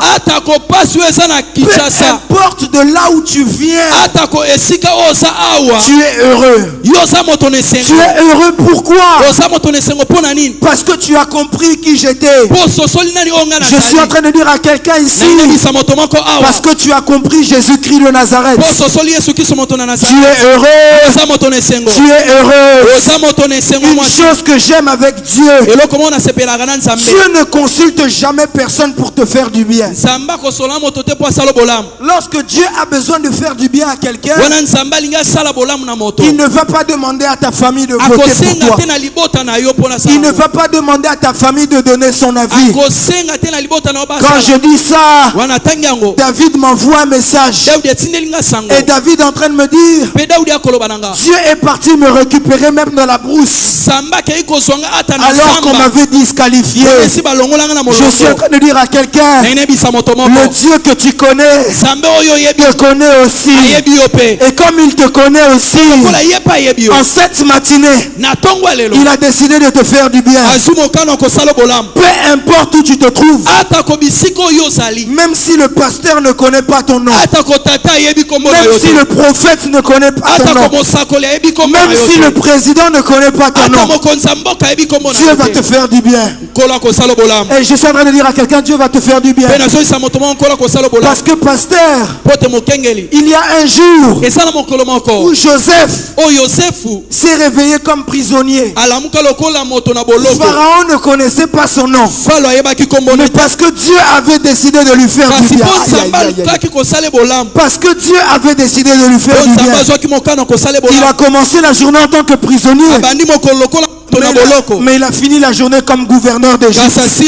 peu importe de là où tu viens, tu es heureux. Tu es heureux pourquoi? Parce que tu as compris qui j'étais. Je suis en train de dire à quelqu'un ici, parce que tu as compris Jésus-Christ de Nazareth. Tu es heureux. Tu es heureux. Une chose que j'aime avec Dieu, Dieu ne consulte jamais personne pour te faire du bien. Lorsque Dieu a besoin de faire du bien à quelqu'un, il ne va pas demander à ta famille de voter pour toi. Il ne va pas demander à ta famille de donner son avis. Quand je dis ça, David m'envoie un message. Et David est en train de me dire, Dieu est parti me récupérer même dans la brousse, alors qu'on m'avait disqualifié. Je suis en train de dire à quelqu'un, le Dieu que tu connais te connaît aussi. Et comme il te connaît aussi, en cette matinée, il a décidé de te faire du bien. Peu importe où tu te trouves, même si le pasteur ne connaît pas ton nom, même si le prophète ne connaît pas ton nom, même si le président ne connaît pas ton nom, Dieu va te faire du bien. Et je suis en train de dire à quelqu'un, Dieu va te faire du bien. Parce que pasteur, il y a un jour où Joseph s'est réveillé comme prisonnier. Pharaon ne connaissait pas son nom, mais parce que Dieu avait décidé de lui faire du bien. Parce que Dieu avait décidé de lui faire du bien. Il a commencé la journée en tant que prisonnier, mais il a fini la journée comme gouverneur d'Égypte. Je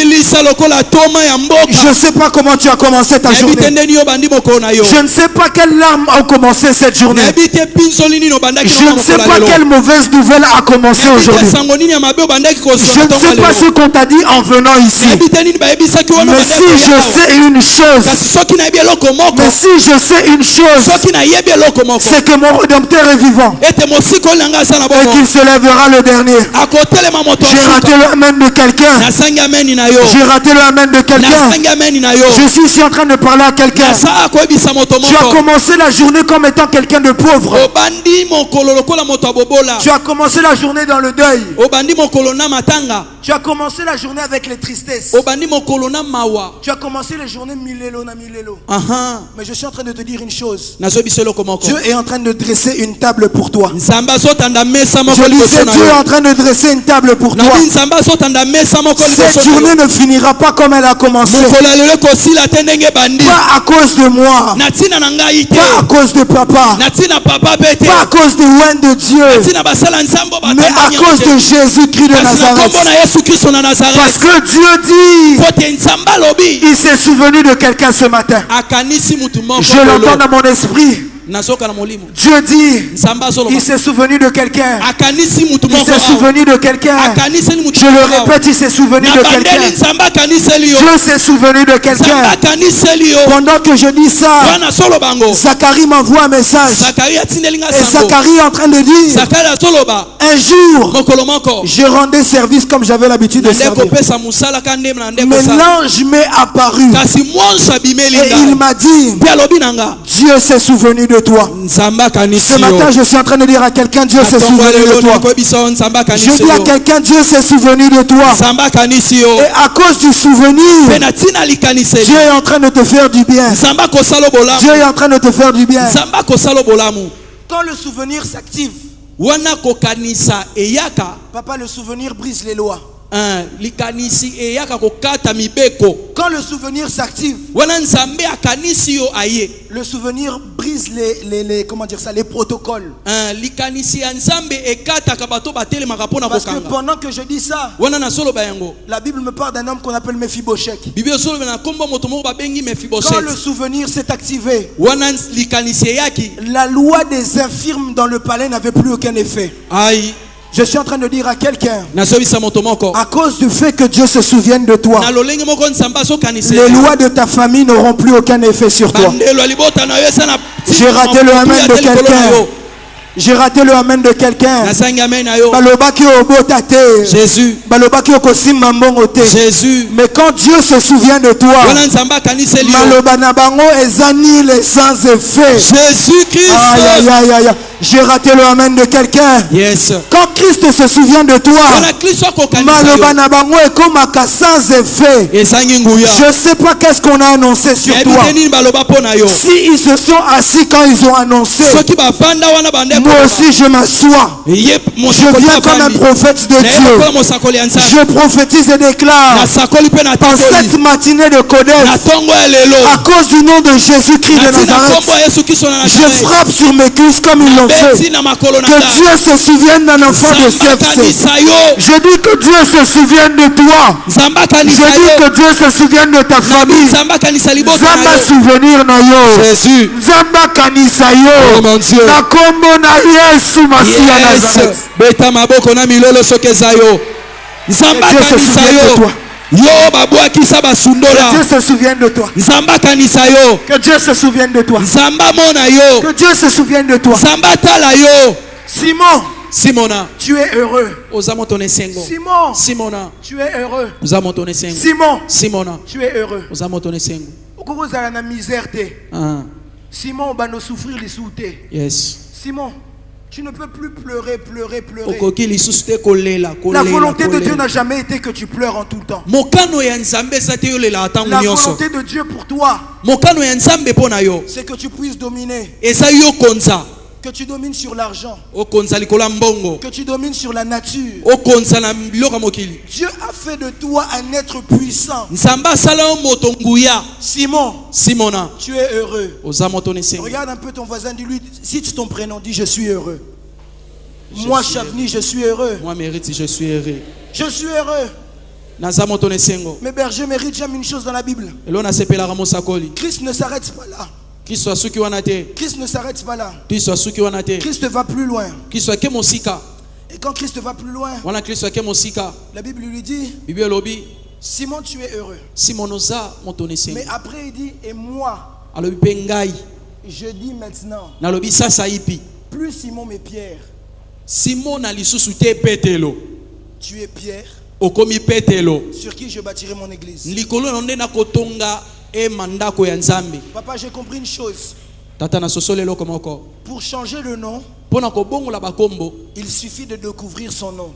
ne sais pas comment tu as commencé ta journée. Je ne sais pas quelles larmes ont commencé cette journée. Je ne sais pas quelle mauvaise nouvelle a commencé aujourd'hui. Je ne sais pas ce qu'on t'a dit en venant ici. Mais si je sais une chose, c'est que mon Rédempteur est vivant et qu'il se lèvera le dernier. J'ai raté le amen de quelqu'un. J'ai raté le amen de quelqu'un. Je suis ici en train de parler à quelqu'un. Tu as commencé la journée comme étant quelqu'un de pauvre. Tu as commencé la journée dans le deuil. Tu as commencé la journée avec les tristesses. Tu as commencé la journée milelo na milelo. Mais je suis en train de te dire une chose. Dieu est en train de dresser une table pour toi. Je disais, Dieu est en train de dresser une table pour toi. Cette journée ne finira pas comme elle a commencé. Pas à cause de moi, pas à cause de papa, pas à cause de loin de Dieu, mais à cause de Jésus-Christ de Nazareth. Parce que Dieu dit, il s'est souvenu de quelqu'un ce matin. Je l'entends dans mon esprit. Dieu dit, il s'est souvenu de quelqu'un. Il s'est souvenu de quelqu'un. Je le répète, il s'est souvenu de quelqu'un. Dieu s'est souvenu de quelqu'un. Pendant que je dis ça, Zacharie m'envoie un message. Et Zacharie est en train de dire, un jour, je rendais service comme j'avais l'habitude de servir. Mais l'ange m'est apparu. Et il m'a dit, Dieu s'est souvenu de toi. Ce matin, je suis en train de dire à quelqu'un, Dieu s'est souvenu de toi. Je dis à quelqu'un, Dieu s'est souvenu de toi. Et à cause du souvenir, Dieu est en train de te faire du bien. Dieu est en train de te faire du bien. Quand le souvenir s'active, papa, le souvenir brise les lois. Quand le souvenir s'active, le souvenir brise comment dire ça, les protocoles. Parce que pendant que je dis ça, la Bible me parle d'un homme qu'on appelle Mephibosheth. Quand le souvenir s'est activé, la loi des infirmes dans le palais n'avait plus aucun effet. Je suis en train de dire à quelqu'un, à cause du fait que Dieu se souvienne de toi, les lois de ta famille n'auront plus aucun effet sur toi. J'ai raté le amen de quelqu'un. J'ai raté le amen de quelqu'un. Jésus. Jésus. Mais quand Dieu se souvient de toi, les sans effets. Jésus-Christ. J'ai raté le amen de quelqu'un. Yes. Quand Christ se souvient de toi, est comme sans effet. Je ne sais pas qu'est-ce qu'on a annoncé sur toi. Si ils se sont assis quand ils ont annoncé, moi aussi je m'assois. Je viens comme un prophète de Dieu. Je prophétise et déclare en cette matinée de Kodesh, à cause du nom de Jésus-Christ de Nazareth, je frappe sur mes cuisses comme ils l'ont fait. Que Dieu se souvienne d'un enfant de CFC. Je dis que Dieu se souvienne de toi. Je dis que Dieu se souvienne de ta famille. Zamba souvenir na yo. Jésus. Zamba kanisa yo. Oh mon Dieu. Na kombo na Yesu Masiya Nazareth. Beta maboko na milolo sokezayo. Zamba kanisa yo. Yo babwaki saba sundola. Que Dieu se souvienne de toi. Zamba kanisa yo. Que Dieu se souvienne de toi. Zamba mona yo. Que Dieu se souvienne de toi. Zamba tala yo. Simona, tu es heureux. Simona, tu es heureux. Simona, tu es heureux. Simona, na misère te. Simon va nous souffrir les soutés. Yes. Simon, Tu ne peux plus pleurer. La volonté de Dieu n'a jamais été que tu pleures en tout temps. La volonté de Dieu pour toi, c'est que tu puisses dominer. Que tu domines sur l'argent. Que tu domines sur la nature. Dieu a fait de toi un être puissant. Simon, tu es heureux. Regarde un peu ton voisin, dis-lui, cite ton prénom, dis je suis heureux. Moi, Chavni, je suis heureux. Moi, Mérite, je suis heureux. Je suis heureux. Mais berger Mérite, j'aime une chose dans la Bible. Christ ne s'arrête pas là. Christ ne s'arrête pas là. Christ va plus loin. Et quand Christ va plus loin, la Bible lui dit, Simon, tu es heureux. Mais après il dit, et moi, je dis maintenant, plus Simon mais Pierre. Tu es Pierre, sur qui je bâtirai mon église. Papa, j'ai compris une chose. Pour changer le nom, il suffit de découvrir son nom.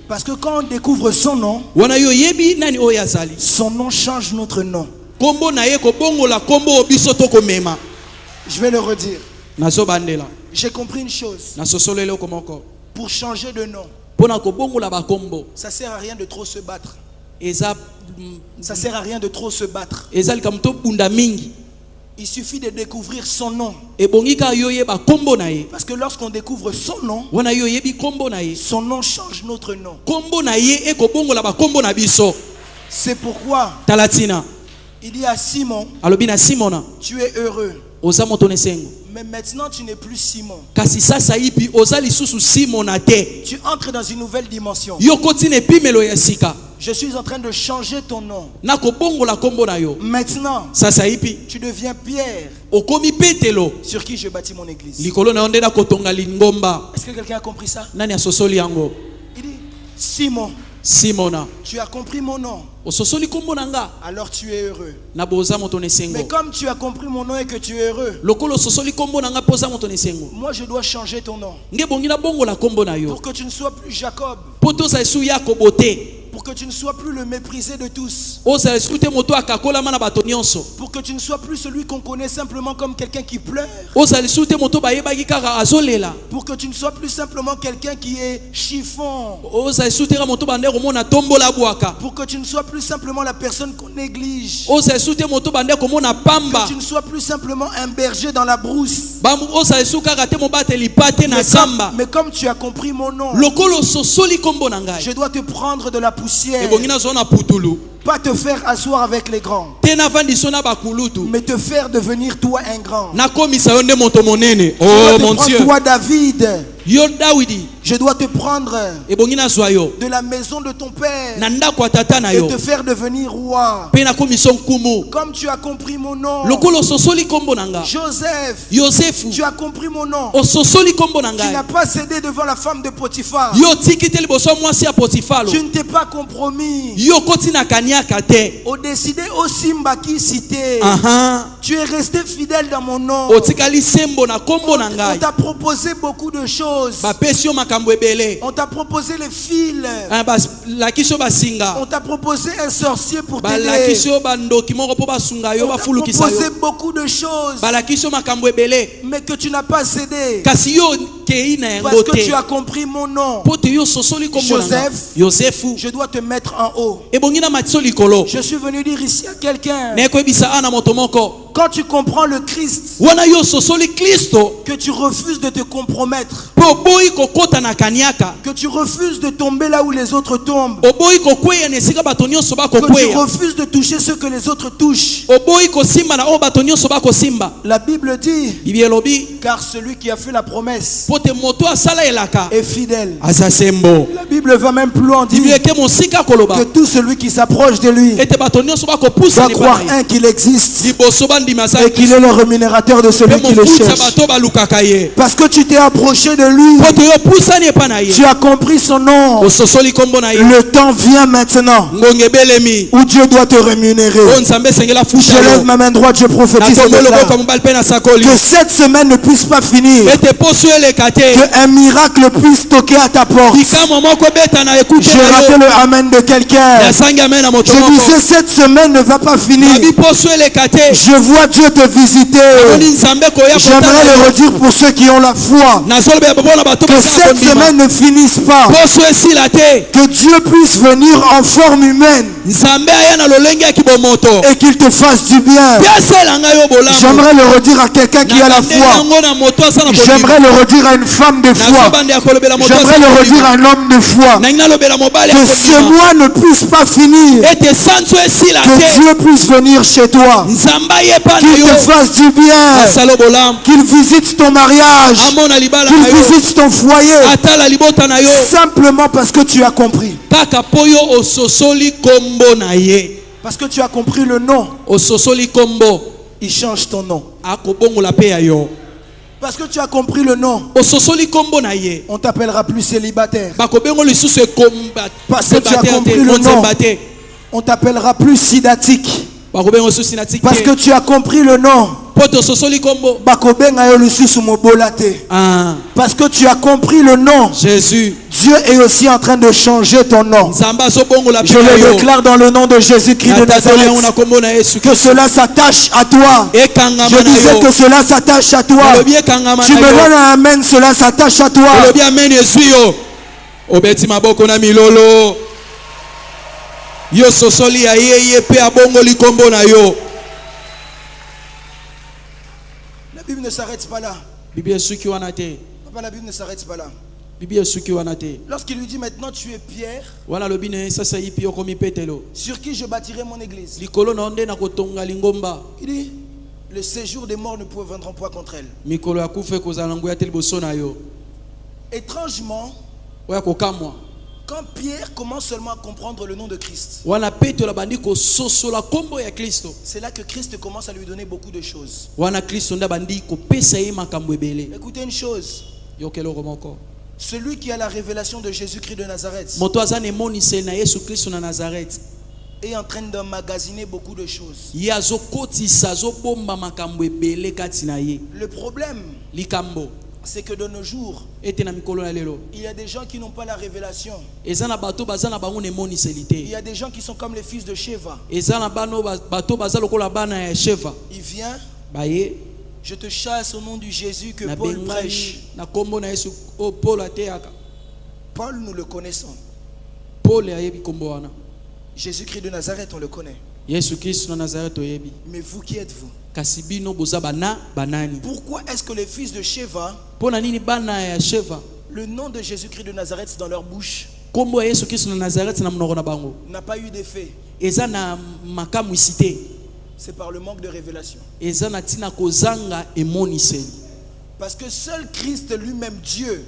Parce que quand on découvre son nom change notre nom. Je vais le redire. J'ai compris une chose. Pour changer de nom, ça sert à rien de trop se battre. Ça sert à rien de trop se battre. Il suffit de découvrir son nom. Parce que lorsqu'on découvre son nom change notre nom. C'est pourquoi il dit à Simon, tu es heureux. Mais maintenant tu n'es plus Simon. Tu entres dans une nouvelle dimension. Je suis en train de changer ton nom. Maintenant, tu deviens Pierre, sur qui je bâtis mon église. Est-ce que quelqu'un a compris ça? Il dit, Simon, tu as compris mon nom. Alors tu es heureux. Mais comme tu as compris mon nom et que tu es heureux, moi je dois changer ton nom. Pour que tu ne sois plus Jacob. Pour que tu ne sois plus le méprisé de tous. Pour que tu ne sois plus celui qu'on connaît simplement comme quelqu'un qui pleure. Pour que tu ne sois plus simplement quelqu'un qui est chiffon. Pour que tu ne sois plus simplement la personne qu'on néglige. Que tu ne sois plus simplement un berger dans la brousse. Mais comme tu as compris mon nom, je dois te prendre de la poussière. Pas te faire asseoir avec les grands, mais te faire devenir toi un grand. Oh mon Dieu. Toi David, je dois te prendre de la maison de ton père et te faire devenir roi. Comme tu as compris mon nom, Joseph, tu as compris mon nom. Tu n'as pas cédé devant la femme de Potiphar. Tu ne t'es pas compromis. Au décidé au Simba qui cité. Tu es resté fidèle dans mon nom. On t'a proposé beaucoup de choses. On t'a proposé les fils. On t'a proposé un sorcier pour t'aider. On t'a proposé beaucoup de choses, mais que tu n'as pas cédé. Parce que tu as compris mon nom. Joseph, je dois te mettre en haut. Je suis venu dire ici à quelqu'un, quand tu comprends le Christ, que tu refuses de te compromettre, que tu refuses de tomber là où les autres tombent, que tu refuses de toucher ce que les autres touchent. La Bible dit, car celui qui a fait la promesse est fidèle. La Bible va même plus loin, dit que tout celui qui s'approche de lui va croire qu'il existe et qu'il est le rémunérateur de celui qui le cherche. Parce que tu t'es approché de lui, tu as compris son nom. Le temps vient maintenant où Dieu doit te rémunérer. Je lève ma main droite, je prophétise que cette semaine ne puisse pas finir, qu'un miracle puisse toquer à ta porte. J'ai raté le amen de quelqu'un. Je disais, cette semaine ne va pas finir. Je vois Dieu te visiter. J'aimerais le redire pour ceux qui ont la foi, que cette semaine ne finisse pas, que Dieu puisse venir en forme humaine et qu'il te fasse du bien. J'aimerais le redire à quelqu'un qui a la foi. J'aimerais le redire à une femme de foi. J'aimerais le redire à un homme de foi. Que ce mois ne puisse pas finir. Que Dieu puisse venir chez toi. Qu'il te fasse du bien. Qu'il visite ton mariage. Qu'il visite ton foyer. Simplement parce que tu as compris. Parce que tu as compris le nom. Il change ton nom. Parce que tu as compris le nom, on t'appellera plus célibataire. Parce que tu as compris le nom, on t'appellera plus sidatique. Parce que tu as compris le nom, parce que tu as compris le nom, Jésus, Dieu est aussi en train de changer ton nom. Je le déclare dans le nom de Jésus-Christ de Nazareth, que cela s'attache à toi. Je disais que cela s'attache à toi. Tu me donnes un amen, cela s'attache à toi. La Bible ne s'arrête pas là. Papa, la Bible ne s'arrête pas là. Lorsqu'il lui dit maintenant tu es Pierre, sur qui je bâtirai mon église. Il dit le séjour des morts ne viendront pas contre elle. Étrangement, quand Pierre commence seulement à comprendre le nom de Christ, c'est là que Christ commence à lui donner beaucoup de choses. Écoutez une chose. Celui qui a la révélation de Jésus-Christ de Nazareth est en train d'emmagasiner beaucoup de choses. Le problème, c'est que de nos jours, il y a des gens qui n'ont pas la révélation. Il y a des gens qui sont comme les fils de Sheva. Il vient, je te chasse au nom du Jésus que Paul prêche. Paul, nous le connaissons. Jésus-Christ de Nazareth, on le connaît. Mais vous, qui êtes-vous? Pourquoi est-ce que les fils de Sheva, le nom de Jésus-Christ de Nazareth dans leur bouche n'a pas eu d'effet? C'est par le manque de révélation. Parce que seul Christ lui-même, Dieu,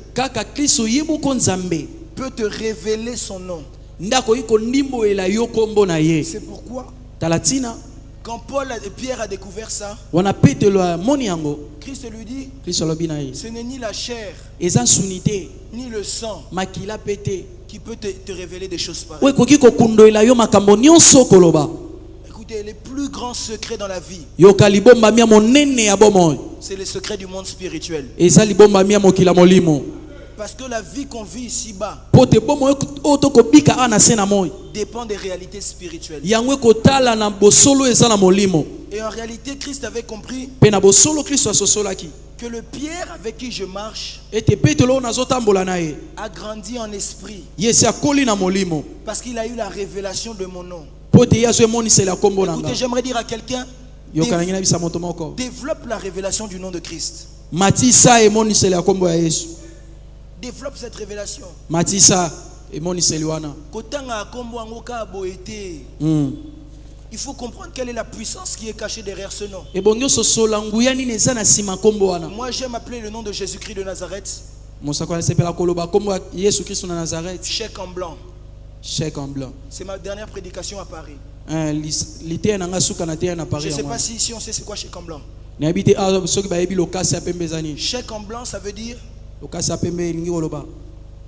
peut te révéler son nom. C'est pourquoi quand Paul et Pierre a découvert ça, Christ lui dit, ce n'est ni la chair ni le sang qui peut te révéler des choses pareilles. Écoutez, les plus grands secrets dans la vie, c'est les secrets du monde spirituel. Parce que la vie qu'on vit ici-bas dépend des réalités spirituelles. Et en réalité, Christ avait compris que le Pierre avec qui je marche a grandi en esprit. Parce qu'il a eu la révélation de mon nom. Écoutez, j'aimerais dire à quelqu'un, développe la révélation du nom de Christ. Développe cette révélation. Il faut comprendre quelle est la puissance qui est cachée derrière ce nom. Moi, j'aime appeler le nom de Jésus-Christ de Nazareth Chèque en blanc. Chèque en blanc. C'est ma dernière prédication à Paris. Je ne sais pas si ici on sait c'est quoi chèque en blanc. Chèque en blanc, ça veut dire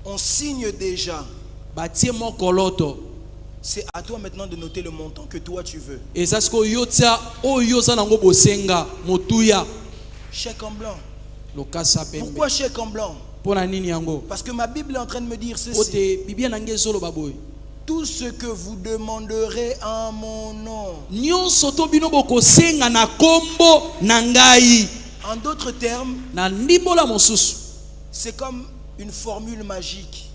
on signe déjà. C'est à toi maintenant de noter le montant que toi tu veux. Chèque en blanc. Pourquoi chèque en blanc? Parce que ma Bible est en train de me dire ceci. Tout ce que vous demanderez en mon nom. En d'autres termes, c'est comme une formule magique.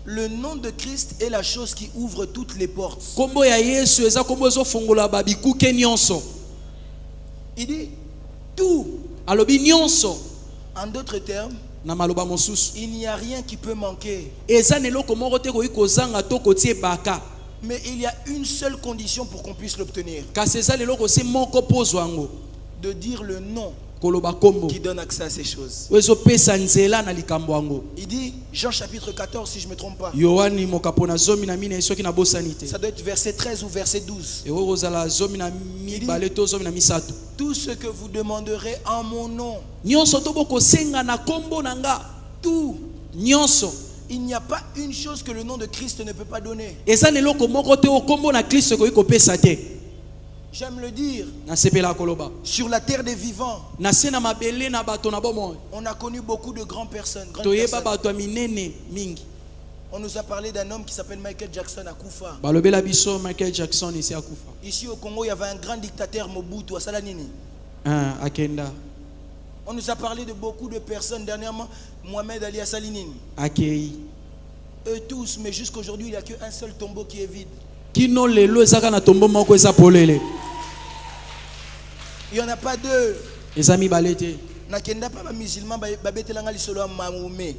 Le nom de Christ est la chose qui ouvre toutes les portes. Il dit tout. En d'autres termes, il n'y a rien qui peut manquer. Mais il y a une seule condition pour qu'on puisse l'obtenir. De dire le nom qui donne accès à ces choses. Il dit, Jean chapitre 14 si je ne me trompe pas. Ça doit être verset 13 ou verset 12. Il dit, tout ce que vous demanderez en mon nom. Tout. Il n'y a pas une chose que le nom de Christ ne peut pas donner. J'aime le dire. Sur la terre des vivants, on a connu beaucoup de grandes personnes. On nous a parlé d'un homme qui s'appelle Michael Jackson à Koufa. Ici au Congo, il y avait un grand dictateur, Mobutu à Salanini. On nous a parlé de beaucoup de personnes. Dernièrement, Mohamed Ali à Salinini. Eux tous, mais jusqu'aujourd'hui, il n'y a qu'un seul tombeau qui est vide. Il n'y en a pas deux. Nakenda pas musulman babetelanga lisolo Mahomet.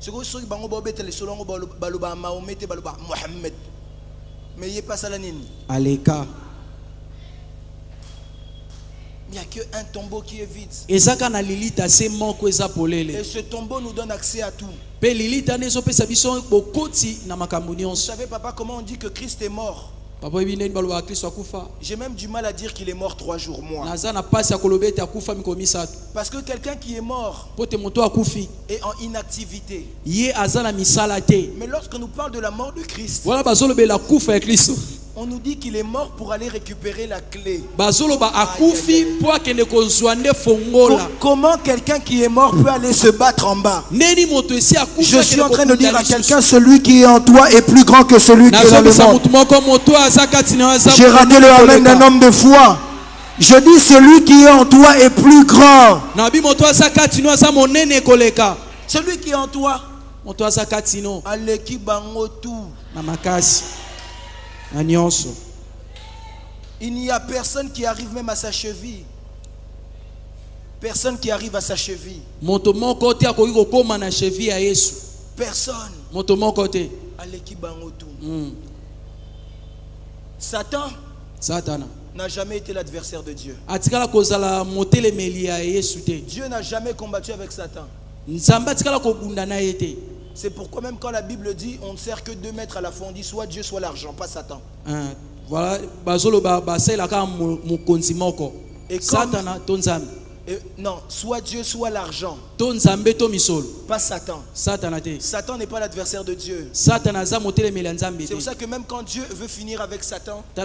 Ce que ceux qui bango babetela lisolo baloba Mahomet te baloba Mohammed. Mais il n'y a pas ça la nini. Aleka. Il n'y a qu'un tombeau qui est vide. Et ce tombeau nous donne accès à tout. Vous savez, papa, comment on dit que Christ est mort? J'ai même du mal à dire qu'il est mort 3 jours, moi. Parce que quelqu'un qui est mort est en inactivité. Mais lorsque nous parle de la mort de Christ, on nous dit qu'il est mort pour aller récupérer la clé. Comment quelqu'un qui est mort peut aller se battre en bas? Je suis en train de dire à quelqu'un, celui qui est en toi est plus grand que celui qui est dans le monde. J'ai raté le amen d'un homme de foi. Je dis, celui qui est en toi est plus grand. Celui qui est en toi, il n'y a personne qui arrive même à sa cheville. Personne qui arrive à sa cheville. Personne. Satan n'a jamais été l'adversaire de Dieu. Dieu n'a jamais combattu avec Satan. C'est pourquoi même quand la Bible dit on ne sert que 2 maîtres à la fois, on dit soit Dieu soit l'argent, pas Satan. Voilà, et non, soit Dieu soit l'argent, pas Satan. Satan n'est pas l'adversaire de Dieu. C'est pour ça que même quand Dieu veut finir avec Satan, Dieu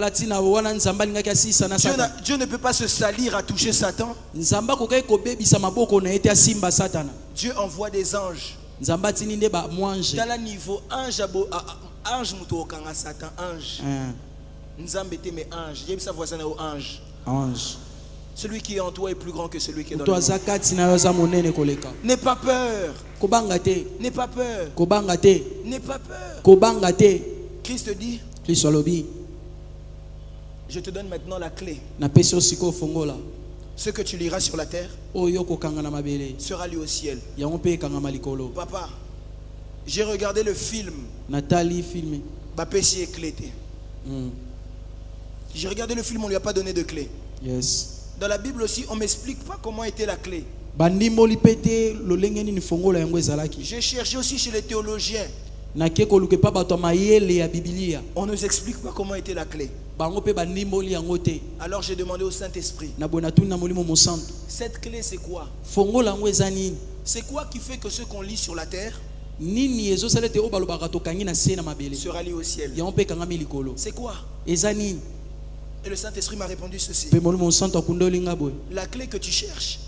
ne peut pas se salir à toucher Satan. Dieu envoie des anges. Dans le niveau ange, Satan, ange. Ange. Celui qui est en toi est plus grand que celui qui est dans le monde. N'aie pas peur. N'aie pas peur. N'aie pas peur. Christ dit, je te donne maintenant la clé. Ce que tu liras sur la terre sera lu au ciel. Papa, j'ai regardé le film. Bapessi éclaté. J'ai regardé le film, on ne lui a pas donné de clé. Yes. Dans la Bible aussi, on ne m'explique pas comment était la clé. J'ai cherché aussi chez les théologiens. On ne nous explique pas comment était la clé. Alors j'ai demandé au Saint-Esprit. Cette clé c'est quoi? C'est quoi qui fait que ce qu'on lit sur la terre sera lié au ciel? C'est quoi? Et le Saint-Esprit m'a répondu ceci. La clé que tu cherches,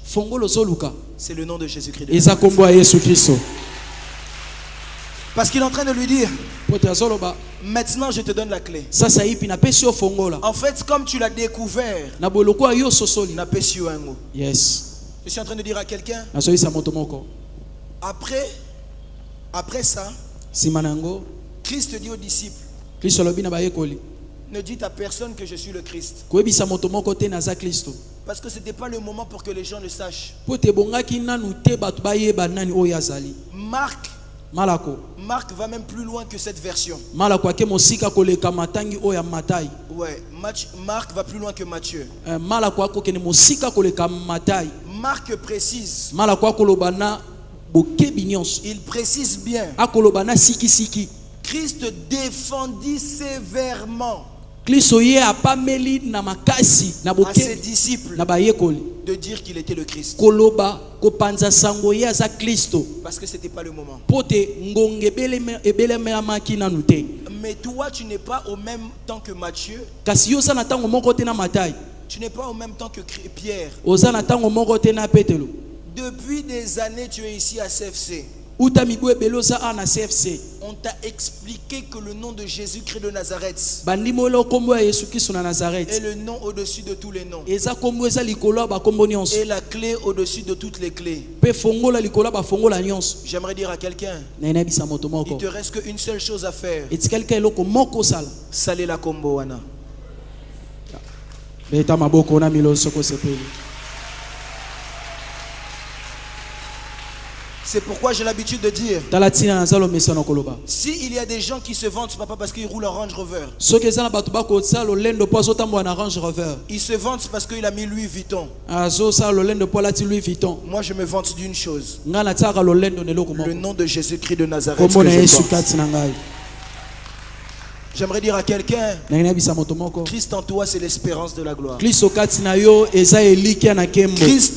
c'est le nom de Jésus-Christ. Parce qu'il est en train de lui dire, maintenant je te donne la clé. En fait, comme tu l'as découvert, yes. Je suis en train de dire à quelqu'un, après ça, Christ dit aux disciples, ne dites à personne que je suis le Christ. Parce que ce n'était pas le moment pour que les gens le sachent. Marc va même plus loin que cette version. Ouais, Marc va plus loin que Matthieu. Marc précise. Il précise bien. Christ défendit sévèrement à ses disciples de dire qu'il était le Christ. Parce que ce n'était pas le moment. Mais toi, tu n'es pas au même temps que Matthieu. Tu n'es pas au même temps que Pierre. Depuis des années, tu es ici à CFC. On t'a expliqué que le nom de Jésus-Christ de Nazareth est le nom au-dessus de tous les noms. Et la clé au-dessus de toutes les clés. J'aimerais dire à quelqu'un, il ne te reste qu'une seule chose à faire. Saler la combo, Anna. C'est pourquoi j'ai l'habitude de dire, s'il y a des gens qui se vantent, ce n'est pas parce qu'ils roulent en Range Rover. Ils se vantent parce qu'il a mis Louis Vuitton. Moi je me vante d'une chose, le nom de Jésus-Christ de Nazareth. J'aimerais dire à quelqu'un, Christ en toi c'est l'espérance de la gloire. Christ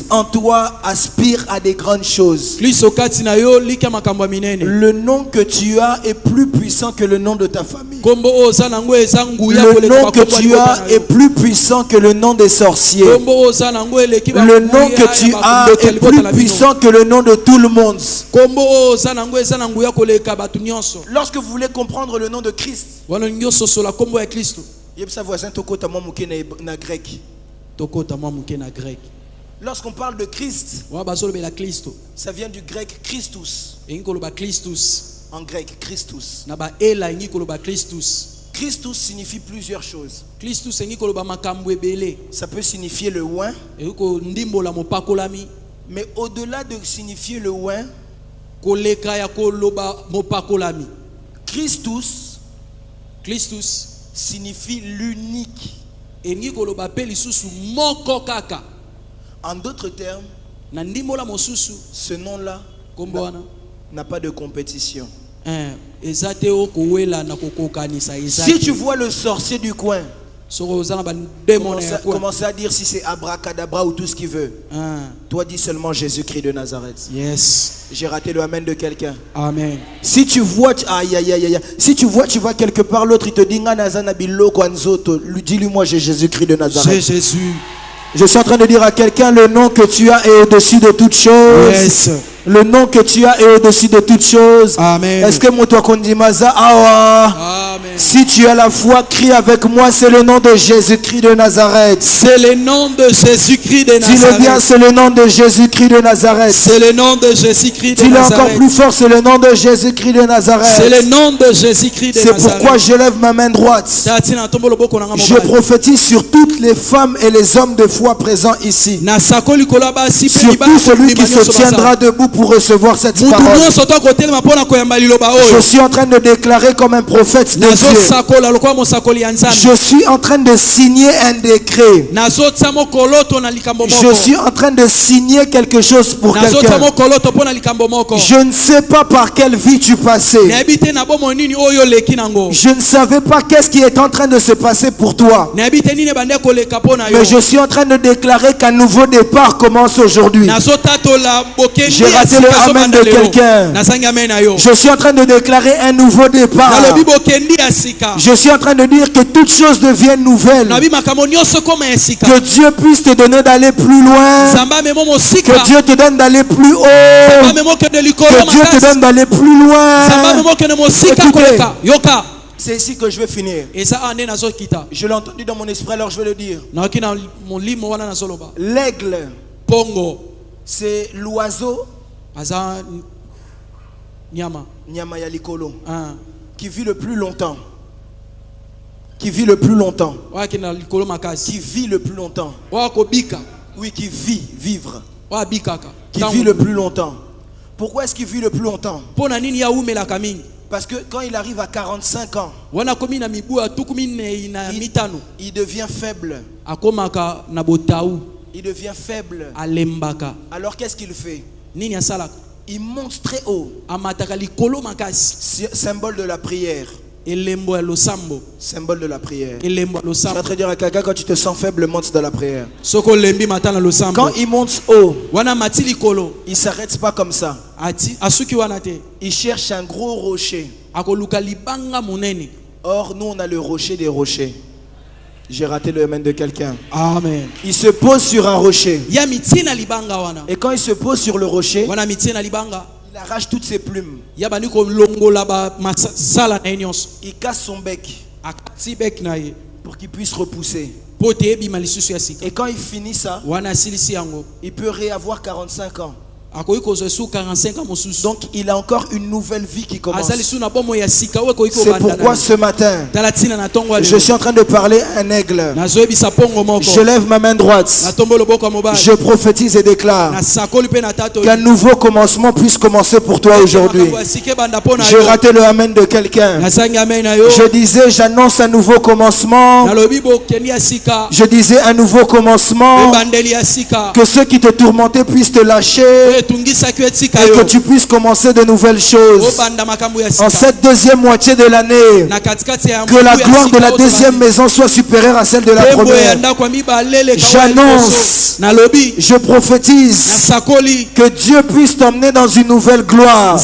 en toi aspire à des grandes choses. Le nom que tu as est plus puissant que le nom de ta famille. Le nom que tu as est plus puissant que le nom des sorciers. Le nom que tu as est plus puissant que le nom de tout le monde. Lorsque vous voulez comprendre le nom de Christ, lorsqu'on parle de Christ, ça vient du grec Christus. En grec, Christus. Christus signifie plusieurs choses. Ça peut signifier le oint. Mais au-delà de signifier le oint, Christus signifie l'unique. En d'autres termes, ce nom-là n'a pas de compétition. Si tu vois le sorcier du coin, commence à dire si c'est abracadabra ou tout ce qu'il veut. Toi dis seulement Jésus-Christ de Nazareth. Yes. J'ai raté le amen de quelqu'un. Amen. Si tu vois, si tu vois, tu vas quelque part, l'autre il te dit dis-lui moi j'ai Jésus-Christ de Nazareth. J'ai Jésus. Je suis en train de dire à quelqu'un, le nom que tu as est au-dessus de toutes choses. Yes. Le nom que tu as est au-dessus de toutes choses. Amen. Est-ce que Moto Kondimaza Amen. Si tu as la foi, crie avec moi, c'est le nom de Jésus-Christ de Nazareth. C'est le nom de Jésus-Christ de Nazareth. Dis-le bien, c'est le nom de Jésus-Christ de Nazareth. C'est le nom de Jésus-Christ de Nazareth. Dis-le encore plus fort, c'est le nom de Jésus-Christ de Nazareth. C'est le nom de Jésus-Christ de Nazareth. C'est pourquoi je lève ma main droite. Je prophétise sur toutes les femmes et les hommes de foi présents ici. Sur tout celui qui se tiendra debout pour recevoir cette parole. Je suis en train de déclarer comme un prophète des Je suis en train de signer un décret. Je suis en train de signer quelque chose pour quelqu'un. Je ne sais pas par quelle vie tu passais. Je ne savais pas qu'est-ce qui est en train de se passer pour toi. Mais je suis en train de déclarer qu'un nouveau départ commence aujourd'hui. J'ai raté le amen de quelqu'un. Je suis en train de déclarer un nouveau départ. Je suis en train de dire que toutes choses deviennent nouvelles. Que Dieu puisse te donner d'aller plus loin. Que Dieu te donne d'aller plus haut. Que Dieu te donne d'aller plus loin. Écoutez, c'est ici que je vais finir. Je l'ai entendu dans mon esprit, alors je vais le dire. L'aigle, c'est l'oiseau Nyama ya likolo, qui vit le plus longtemps. Qui vit le plus longtemps. Qui vit le plus longtemps. Oui, qui vit, vivre. Qui vit le plus longtemps. Pourquoi est-ce qu'il vit le plus longtemps? Parce que quand il arrive à 45 ans, il devient faible. Il devient faible. Alors qu'est-ce qu'il fait? Il monte très haut. Symbole de la prière. Symbole de la prière. Je vais te dire à quelqu'un, quand tu te sens faible, monte dans la prière. Quand il monte haut, il ne s'arrête pas comme ça. Il cherche un gros rocher. Or, nous, on a le rocher des rochers. J'ai raté le amen de quelqu'un. Amen. Il se pose sur un rocher. Et quand il se pose sur le rocher, il arrache toutes ses plumes. Il casse son bec pour qu'il puisse repousser. Et quand il finit ça, il peut réavoir 45 ans. Donc il a encore une nouvelle vie qui commence. C'est pourquoi ce matin je suis en train de parler à un aigle. Je lève ma main droite. Je prophétise et déclare qu'un nouveau commencement puisse commencer pour toi aujourd'hui. J'ai raté le amen de quelqu'un. Je disais j'annonce un nouveau commencement. Je disais un nouveau commencement. Que ceux qui te tourmentaient puissent te lâcher. Et que tu puisses commencer de nouvelles choses. En cette deuxième moitié de l'année, que la gloire de la deuxième maison soit supérieure à celle de la première. J'annonce, je prophétise que Dieu puisse t'emmener dans une nouvelle gloire. En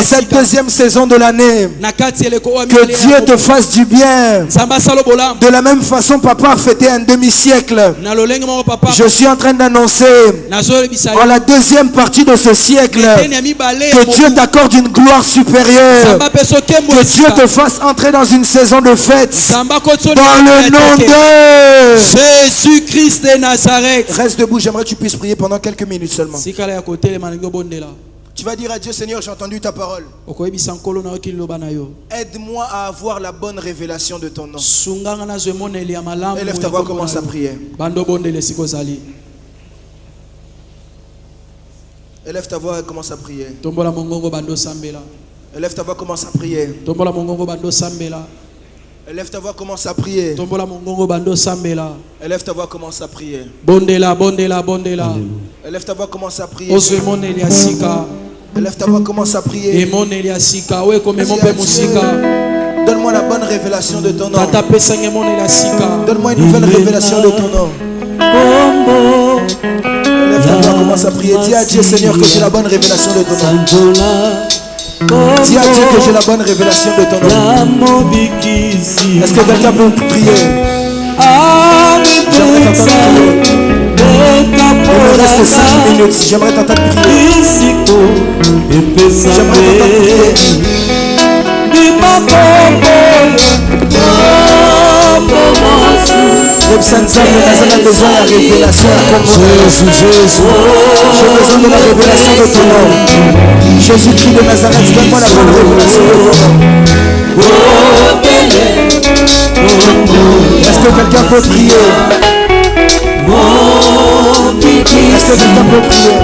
cette deuxième saison de l'année, que Dieu te fasse du bien. De la même façon, papa a fêté un demi-siècle. Je suis en train d'annoncer en la deuxième partie de ce siècle que Dieu t'accorde une gloire supérieure. Que Dieu te fasse entrer dans une saison de fête. Dans le nom de Jésus-Christ de Nazareth. Reste debout, j'aimerais que tu puisses prier pendant quelques minutes seulement. Tu vas dire à Dieu, Seigneur, j'ai entendu ta parole. Aide-moi à avoir la bonne révélation de ton nom. Élève ta voix, commence à prier. Élève ta voix et commence à prier. Élève ta voix, commence à prier. Élève ta voix, commence à prier. Élève ta voix, commence à prier. Élève ta voix, commence à prier. Élève ta voix, commence à prier. Donne-moi la bonne révélation de ton nom. Donne-moi une nouvelle révélation de ton nom. Élève ta voix, commence à prier. Dis à Dieu, Seigneur, que j'ai la bonne révélation de ton nom. Dis à Dieu que j'ai la bonne révélation de ton nom. Est-ce que quelqu'un peut prier? J'aimerais t'entendre prier. Il me reste 5 minutes. J'aimerais t'entendre prier. J'aimerais t'entendre prier. J'ai besoin de la révélation. J'ai besoin de la révélation de ton nom. Jésus-Christ de Nazareth, donne-moi la bonne révélation de ton nom. Est-ce que quelqu'un peut prier? Est-ce que quelqu'un peut prier?